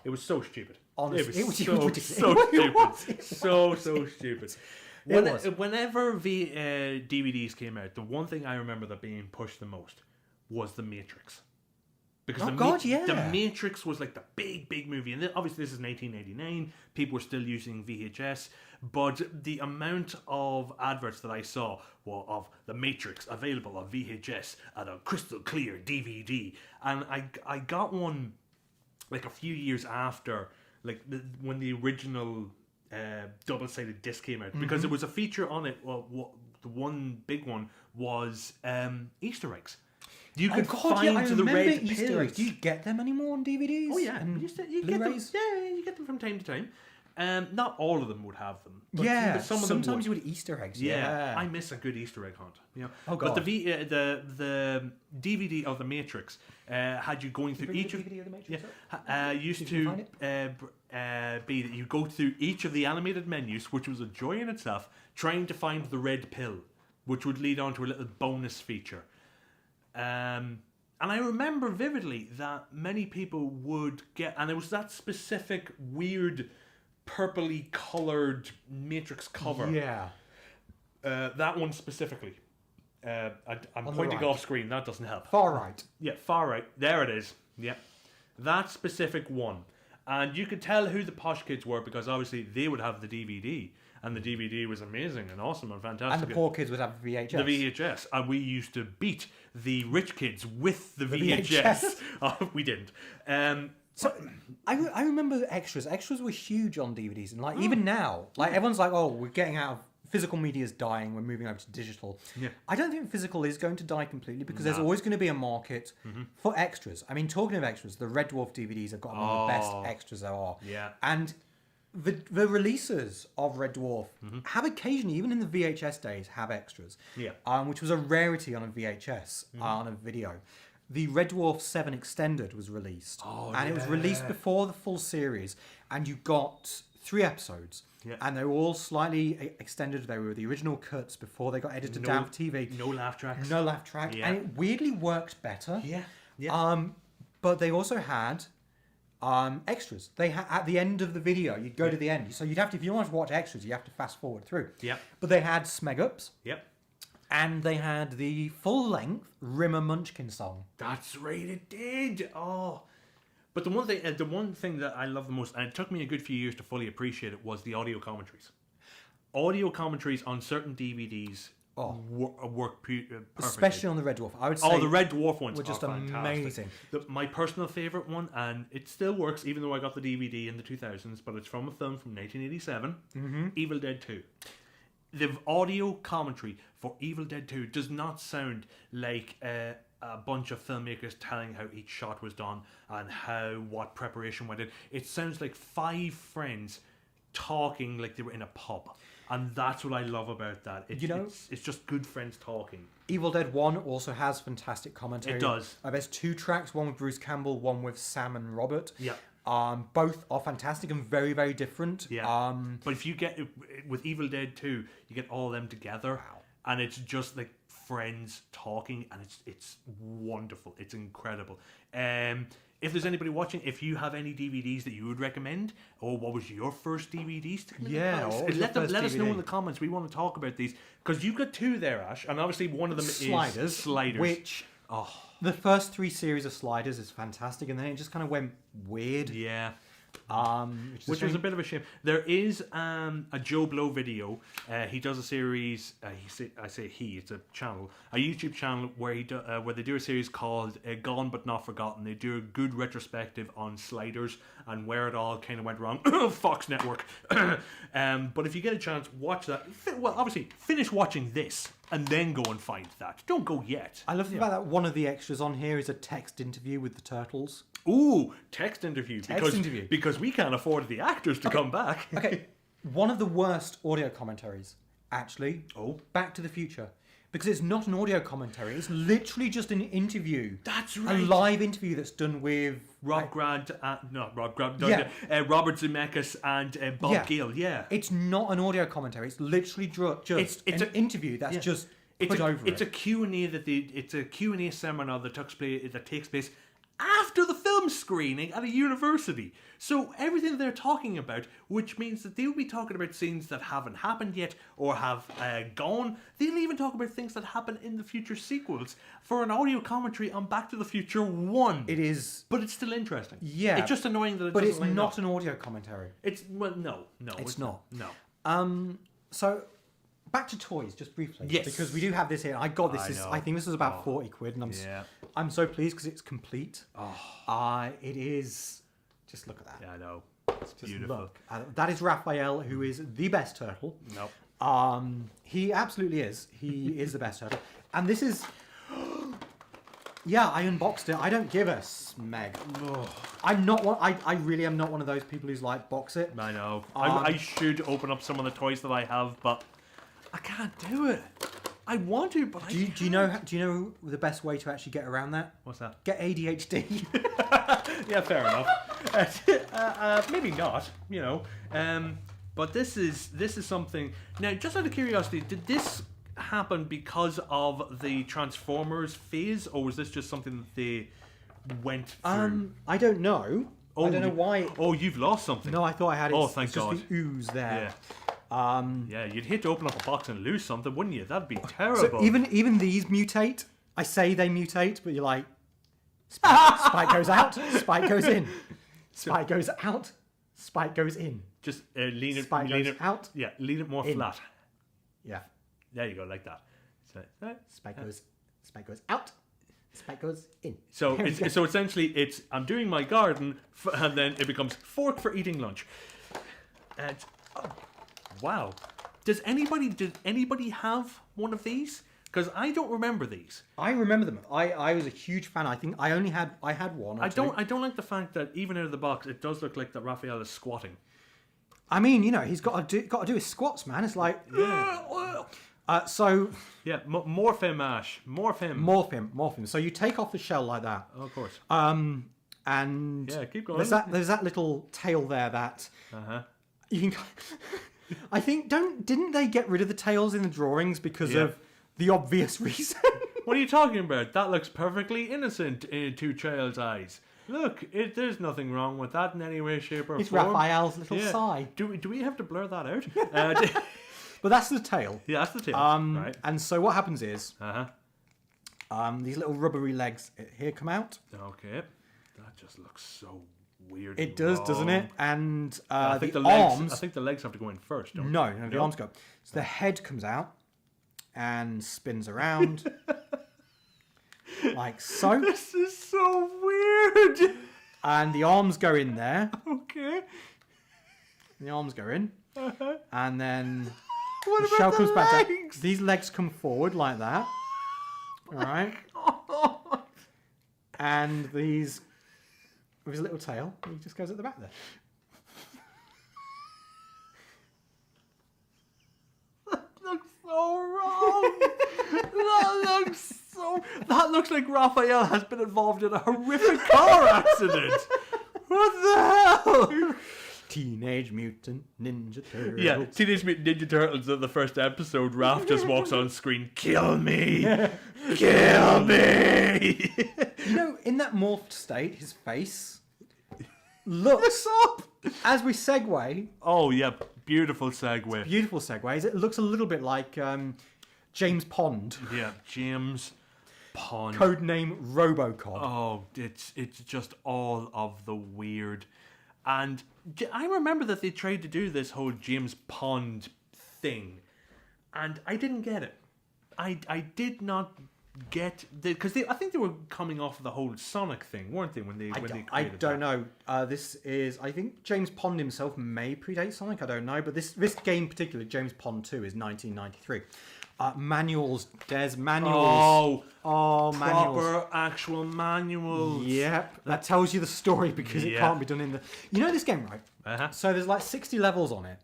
It was so stupid. Honestly, it was it was so ridiculous. stupid. So stupid. was. Whenever DVDs came out, the one thing I remember that being pushed the most was The Matrix. Because The Matrix was like the big movie. And obviously this is 1989. People were still using VHS. But the amount of adverts that I saw were of The Matrix available on VHS at a crystal clear DVD. And I got one like a few years after, like when the original double-sided disc came out. Because there was a feature on it. Well, the one big one was Easter eggs. You could find the red Easter pills. eggs. Do you get them anymore on DVDs? Oh yeah, and you get them. Blu-rays? Yeah, you get them from time to time. Not all of them would have them. But Yeah, some of them sometimes would. you would Easter eggs. Yeah, I miss a good Easter egg hunt. You know? Oh, God. But the DVD of The Matrix had you going through each of DVD of The Matrix used Did you to find be that you go through each of the animated menus, which was a joy in itself, trying to find the red pill, which would lead on to a little bonus feature. And I remember vividly that many people would get, and it was that specific weird purpley coloured Matrix cover. Yeah. That one specifically. I'm On the pointing right. off screen, that doesn't help. Far right. Yeah, far right. There it is. Yeah. That specific one. And you could tell who the posh kids were because obviously they would have the DVD. And the DVD was amazing and awesome and fantastic. And the poor kids would have VHS. The VHS. And we used to beat the rich kids with the VHS. We didn't. So I remember extras. Extras were huge on DVDs, and like even now, like everyone's like, "Oh, we're getting out of physical media is dying. We're moving over to digital." Yeah. I don't think physical is going to die completely because there's always going to be a market for extras. I mean, talking of extras, the Red Dwarf DVDs have got one of the best extras there are. Yeah. And the releases of Red Dwarf have occasionally, even in the VHS days, have extras. Yeah. Which was a rarity on a VHS, on a video. The Red Dwarf 7 Extended was released. And it was released before the full series. And you got 3 episodes. Yeah. And they were all slightly extended. They were the original cuts before they got edited down for TV. No laugh tracks. No laugh track. Yeah. And it weirdly worked better. Yeah. Yeah. But they also had extras. They at the end of the video, you'd go to the end. So you'd have to, if you wanted to watch extras, you have to fast forward through. Yeah. But they had smeg ups. Yep. And they had the full-length Rimmer Munchkin song. That's right, it did. Oh, but the one thing that I love the most, and it took me a good few years to fully appreciate it, was the audio commentaries. Audio commentaries on certain DVDs work perfectly. Especially on the Red Dwarf. I would say. Oh, the Red Dwarf ones were just are fantastic. amazing. My personal favourite one, and it still works even though I got the DVD in the 2000s, but it's from a film from 1987, Evil Dead 2. The audio commentary for Evil Dead 2 does not sound like a bunch of filmmakers telling how each shot was done and what preparation went in. It sounds like 5 friends talking like they were in a pub. And that's what I love about that. It's just good friends talking. Evil Dead 1 also has fantastic commentary. It does. There's 2 tracks, one with Bruce Campbell, one with Sam and Robert. Yeah. Both are fantastic and very, very different. Yeah. But if you get with Evil Dead 2, you get all of them together, and it's just like friends talking, and it's wonderful. It's incredible. If there's anybody watching, if you have any DVDs that you would recommend, or what was your first DVDs? Let us know in the comments. We want to talk about these because you've got 2 there, Ash, and obviously one of them is Sliders, which the first 3 series of Sliders is fantastic, and then it just kind of went weird. Yeah. Which was a bit of a shame. There is a Joe Blow video. He does a series. It's a channel, a YouTube channel where where they do a series called Gone But Not Forgotten. They do a good retrospective on Sliders and where it all kind of went wrong. Fox Network. But if you get a chance, watch that. Well, obviously, finish watching this and then go and find that. Don't go yet. I love the fact that one of the extras on here is a text interview with the Turtles. Ooh, text interview. Because we can't afford the actors to come back. Okay, one of the worst audio commentaries, actually. Back to the Future. Because it's not an audio commentary. It's literally just an interview. That's right. A live interview that's done with... Robert Zemeckis and Bob Gill, yeah. It's not an audio commentary. It's literally just an interview that's just put over It's a Q&A it's a Q&A seminar that takes place after the film screening at a university. So everything they're talking about, which means that they'll be talking about scenes that haven't happened yet or have gone. They'll even talk about things that happen in the future sequels for an audio commentary on Back to the Future 1. It is... But it's still interesting. Yeah. It's just annoying that But it's not an audio commentary. No. It's not. No. So... Back to toys, just briefly. Yes. Because we do have this here. I think this was about 40 quid, and I'm so pleased because it's complete. It is... Just look at that. Yeah, I know. It's beautiful. Look. That is Raphael, who is the best turtle. Nope. He absolutely is. He is the best turtle. And this is... Yeah, I unboxed it. I don't give a smeg. I'm not one... I really am not one of those people who's like, box it. I know. I should open up some of the toys that I have, but I can't do it. I want to, but do you know the best way to actually get around that? What's that? Get ADHD. Yeah, fair enough. Maybe not, but this is something. Now, just out of curiosity, did this happen because of the Transformers phase, or was this just something that they went through? I don't know. I don't know why. Oh, you've lost something. No, I thought I had it. Oh, thank God. Just the ooze there. Yeah. Yeah, you'd hate to open up a box and lose something, wouldn't you? That'd be terrible. So even these mutate. I say they mutate, but you're like, Spike goes out, Spike goes in, Spike goes out, Spike goes in. Just lean it out. Yeah, lean it more flat. Yeah. There you go, like that. So, Spike goes out, Spike goes in. So essentially, it's I'm doing my garden, and then it becomes fork for eating lunch. And wow, did anybody have one of these? Because I don't remember these. I remember them. I was a huge fan. I think I had one. I don't like the fact that even out of the box, it does look like that Raphael is squatting. I mean, he's got to do his squats, man. It's like so. Yeah, morph him, Ash. Morph him. So you take off the shell like that. Oh, of course. And yeah, keep going. There's that little tail there that you can. I think didn't they get rid of the tails in the drawings because of the obvious reason? What are you talking about? That looks perfectly innocent to child's eyes. Look, there's nothing wrong with that in any way, shape, or it's form. Raphael's little sigh. Do we have to blur that out? But that's the tail. Yeah, that's the tail. Right. And so what happens is Uh-huh. these little rubbery legs here come out. Okay. That just looks so weird. It does, doesn't it? And I think the legs, arms. I think the legs have to go in first, don't No, they? the arms go. So the head comes out and spins around like so. This is so weird. And the arms go in there. Okay. The arms go in. And then What the about shell the comes back down. legs? These legs come forward like that. Alright. And these with his little tail, he just goes at the back there. That looks so wrong. That looks like Raphael has been involved in a horrific car accident. What the hell? Teenage Mutant Ninja Turtles. Yeah, Teenage Mutant Ninja Turtles in the first episode, Raph just walks on screen, kill me! Kill me! You know, in that morphed state, his face looks up! as we segue, Oh, yeah, beautiful segue. beautiful segues, it looks a little bit like James Pond, Yeah, James Pond. codename Robocop. Oh, it's just all of the weird. And I remember that they tried to do this whole James Pond thing, and I didn't get it. I did not get because I think they were coming off of the whole Sonic thing, weren't they? When they I created don't that? know. This is, I think James Pond himself may predate Sonic. I don't know, but this game particularly, James Pond 2, is 1993. Manuals. There's manuals. Oh, manuals. proper actual manuals. Yep, that tells you the story because it Yeah. can't be done in the. You know this game, right? Uh-huh. So there's like 60 levels on it.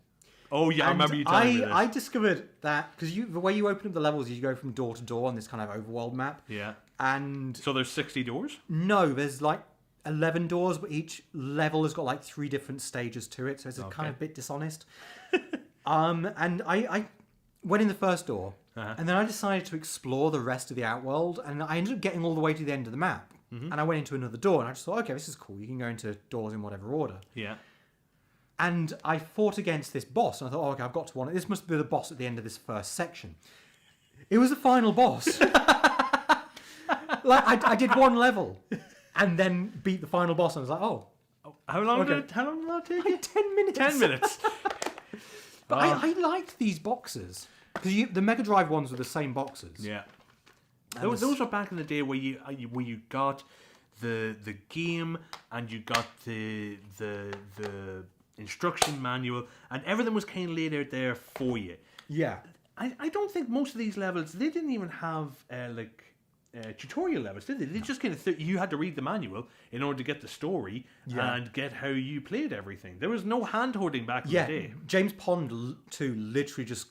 Oh yeah, I And remember you telling me this. I discovered that because the way you open up the levels is you go from door to door on this kind of overworld map. Yeah. And So there's 60 doors. no, there's like 11 doors, but each level has got like 3 different stages to it, so it's a kind of a bit dishonest. And I went in the first door, and then I decided to explore the rest of the outworld, and I ended up getting all the way to the end of the map. And I went into another door, and I just thought, okay, this is cool. You can go into doors in whatever order. Yeah. And I fought against this boss, and I thought, oh, okay, I've got to one. This must be the boss at the end of this first section. It was the final boss. Like I did one level, and then beat the final boss, and I was like, oh, How long Okay. did it take like you? 10 minutes. 10 minutes. But I liked these boxes because the Mega Drive ones were the same boxes. Yeah. And Those were back in the day where you got the game and you got the instruction manual and everything was kind of laid out there for you. Yeah. I don't think most of these levels they didn't even have tutorial levels, did they? They just kind of you had to read the manual in order to get the story and get how you played everything. There was no hand holding back in the day. James Pond 2 literally just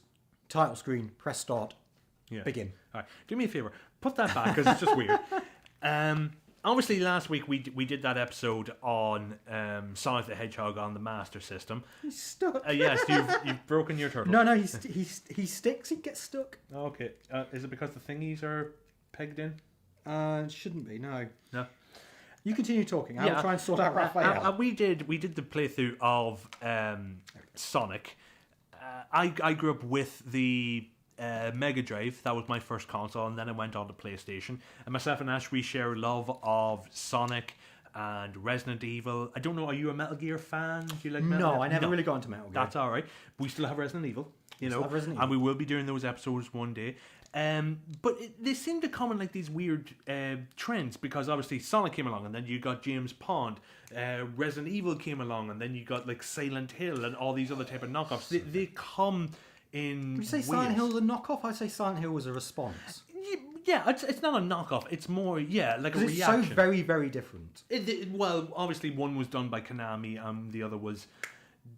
title screen, press start, Yeah. begin. All right, do me a favor, put that back because it's just weird. Obviously, last week we did that episode on Sonic the Hedgehog on the Master System. He's stuck. Yes, you've broken your turtle. No, he sticks. He gets stuck. Okay, is it because the thingies are pegged in? It shouldn't be. No. No. You continue talking. I'll try and sort out Raphael. We did the playthrough of Sonic. I grew up with the Mega Drive. That was my first console, and then I went on to PlayStation. And myself and Ash, we share a love of Sonic and Resident Evil. I don't know, are you a Metal Gear fan? Do you like Metal Gear? No, I never really got into Metal Gear. That's all right. We still have Resident Evil, you know, have Resident and we will be doing those episodes one day. But they seem to come in like these weird trends because obviously Sonic came along and then you got James Pond, Resident Evil came along and then you got like Silent Hill and all these other type of knockoffs. They come in. Would you say Silent Hill was a knockoff? I'd say Silent Hill was a response. Yeah, it's not a knockoff. It's more like a Because it's reaction. so very, very different. Well, obviously one was done by Konami and the other was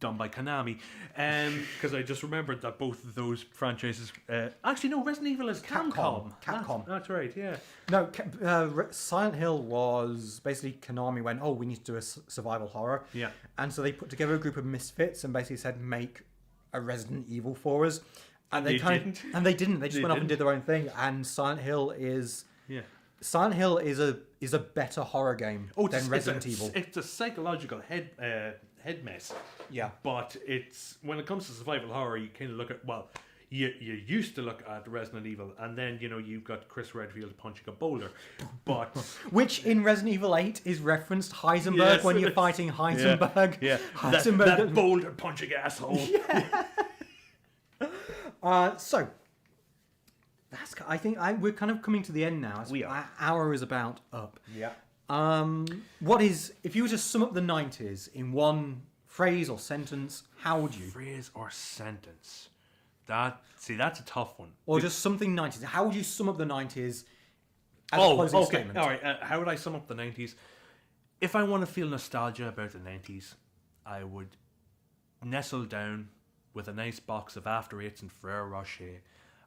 done by Konami, because I just remembered that both of those franchises. Actually, no, Resident Evil is Capcom. Capcom. That's right. Yeah. No, Silent Hill was basically Konami went, oh, we need to do a survival horror. Yeah. And so they put together a group of misfits and basically said, make a Resident Evil for us. And they didn't. And they didn't. They just They went off and didn't. did their own thing. And Silent Hill is a better horror game than Resident Evil. It's a psychological head mess. Yeah. But it's when it comes to survival horror, you kind of look at you used to look at Resident Evil, and then you've got Chris Redfield punching a boulder, but Which in Resident Evil 8 is referenced Heisenberg Yes, when you're it's- fighting Heisenberg. yeah, Heisenberg. that boulder punching asshole. So I think we're kind of coming to the end now. We are. Our hour is about up. Yeah. What is, if you were to sum up the 90s in one phrase or sentence, how would you? Phrase or sentence. That's a tough one. Or just something 90s. How would you sum up the 90s as a Oh, closing okay. statement? All right. How would I sum up the 90s? If I want to feel nostalgia about the 90s, I would nestle down with a nice box of After Eights and Ferrero Rocher.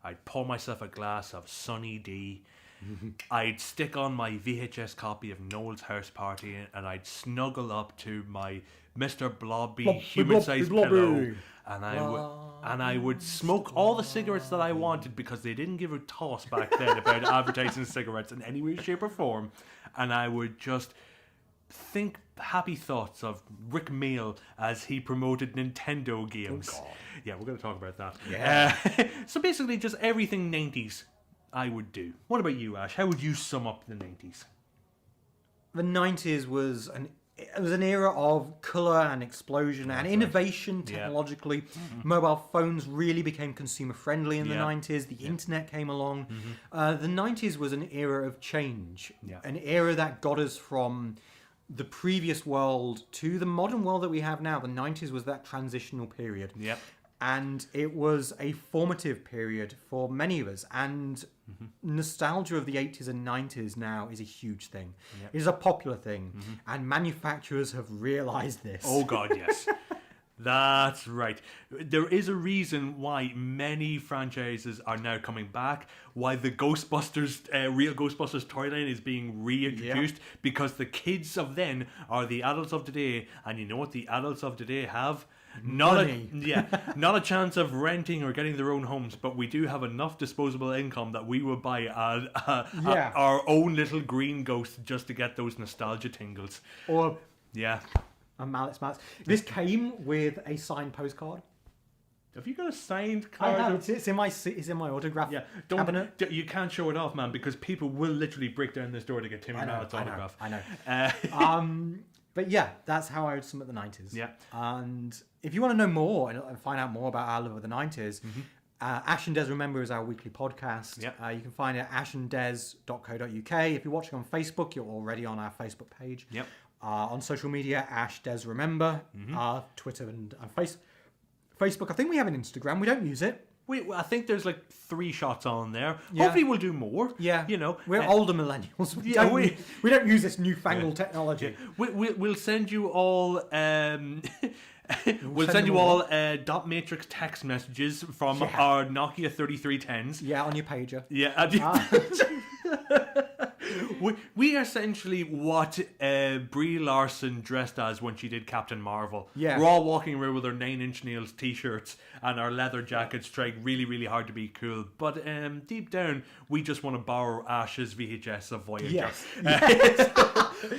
I'd pour myself a glass of Sunny D. I'd stick on my VHS copy of Noel's House Party, and I'd snuggle up to my Mr. Blobby human-sized pillow, and I would smoke all the cigarettes that I wanted, because they didn't give a toss back then about advertising cigarettes in any way, shape, or form. And I would just think happy thoughts of Rick Mail as he promoted Nintendo games. Oh, God. Yeah, we're going to talk about that. Yeah. So basically, just everything 90s I would do. What about you, Ash? How would you sum up the 90s? The 90s was an era of colour and explosion and innovation technologically. Mobile phones really became consumer friendly in the 90s. The internet came along. The 90s was an era of change. An era that got us from the previous world to the modern world that we have now. The 90s was that transitional period. Yep. And it was a formative period for many of us. And nostalgia of the 80s and 90s now is a huge thing. It is a popular thing. And manufacturers have realised this. Oh, God, yes. That's right. There is a reason why many franchises are now coming back, why the Ghostbusters, real Ghostbusters toyline is being reintroduced, because the kids of then are the adults of today, and you know what the adults of today have? Money. Not a chance of renting or getting their own homes, but we do have enough disposable income that we will buy our own little green ghost just to get those nostalgia tingles. Or Yeah. a Mallets. This came with a signed postcard. Have you got a signed I card? have. It's in my autograph cabinet. You can't show it off, man, because people will literally break down this door to get Timmy Mallett's autograph. I know. But yeah, that's how I would sum up the 90s. Yeah. And if you want to know more and find out more about our love of the 90s, Ash and Des Remember is our weekly podcast. Yep. You can find it at ashanddes.co.uk. If you're watching on Facebook, you're already on our Facebook page. Yep. On social media, Ash Des Remember, Twitter and Facebook. I think we have an Instagram. We don't use it. I think there's like 3 shots on there. Yeah. Hopefully we'll do more. Yeah. You know. We're older millennials. We don't use this newfangled technology. We'll send you all... we'll send send you them all dot matrix text messages from our Nokia 3310s. Yeah, on your pager. Yeah. We are essentially what Brie Larson dressed as when she did Captain Marvel. Yeah. We're all walking around with our 9 Inch Nails t-shirts and our leather jackets trying really, really hard to be cool. But deep down, we just want to borrow Ash's VHS of Voyager. Yes.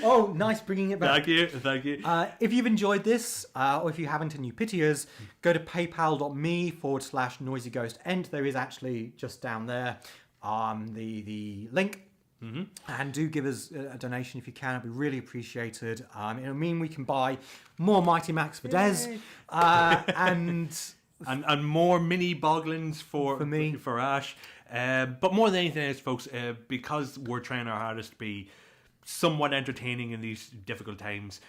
Oh, nice bringing it back. Thank you. If you've enjoyed this, or if you haven't and you pity us, go to paypal.me/noisyghost. There is actually just down there the link. And do give us a donation if you can. It'd be really appreciated. It'll mean we can buy more Mighty Max for Des, and more mini boglins for me, for Ash. But more than anything else, folks, because we're trying our hardest to be somewhat entertaining in these difficult times.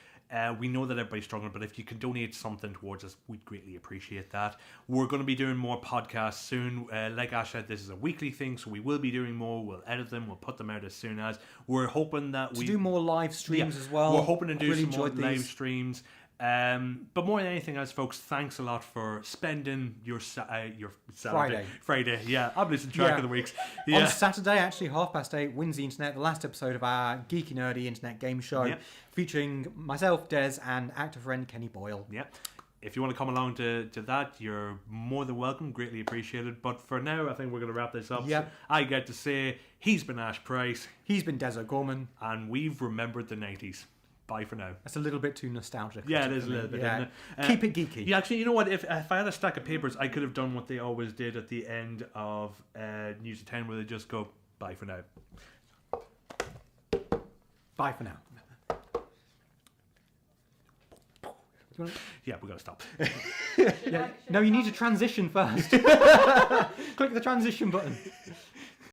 We know that everybody's struggling, but if you can donate something towards us, we'd greatly appreciate that. We're going to be doing more podcasts soon. Like Ash said, this is a weekly thing, so we will be doing more. We'll edit them. We'll put them out as soon as. We're hoping that we do more live streams as well. We're hoping to do really some more live streams. But more than anything else, folks, thanks a lot for spending your Saturday. Friday, yeah. I'm losing track of the weeks. Yeah. On Saturday, actually, 8:30, Wins the Internet, the last episode of our geeky, nerdy internet game show, featuring myself, Des, and actor friend Kenny Boyle. Yeah. If you want to come along to that, you're more than welcome. Greatly appreciated. But for now, I think we're going to wrap this up. Yep. So I get to say, he's been Ash Price. He's been Des O'Gorman. And we've remembered the 90s. bye for now. That's a little bit too nostalgic. Yeah, it is a little bit. Yeah. Isn't it? Keep it geeky. Yeah, actually, you know what? If I had a stack of papers, I could have done what they always did at the end of News of 10, where they just go, bye for now. Bye for now. Yeah, we're going to stop. Yeah. No, you need to transition first. Click the transition button.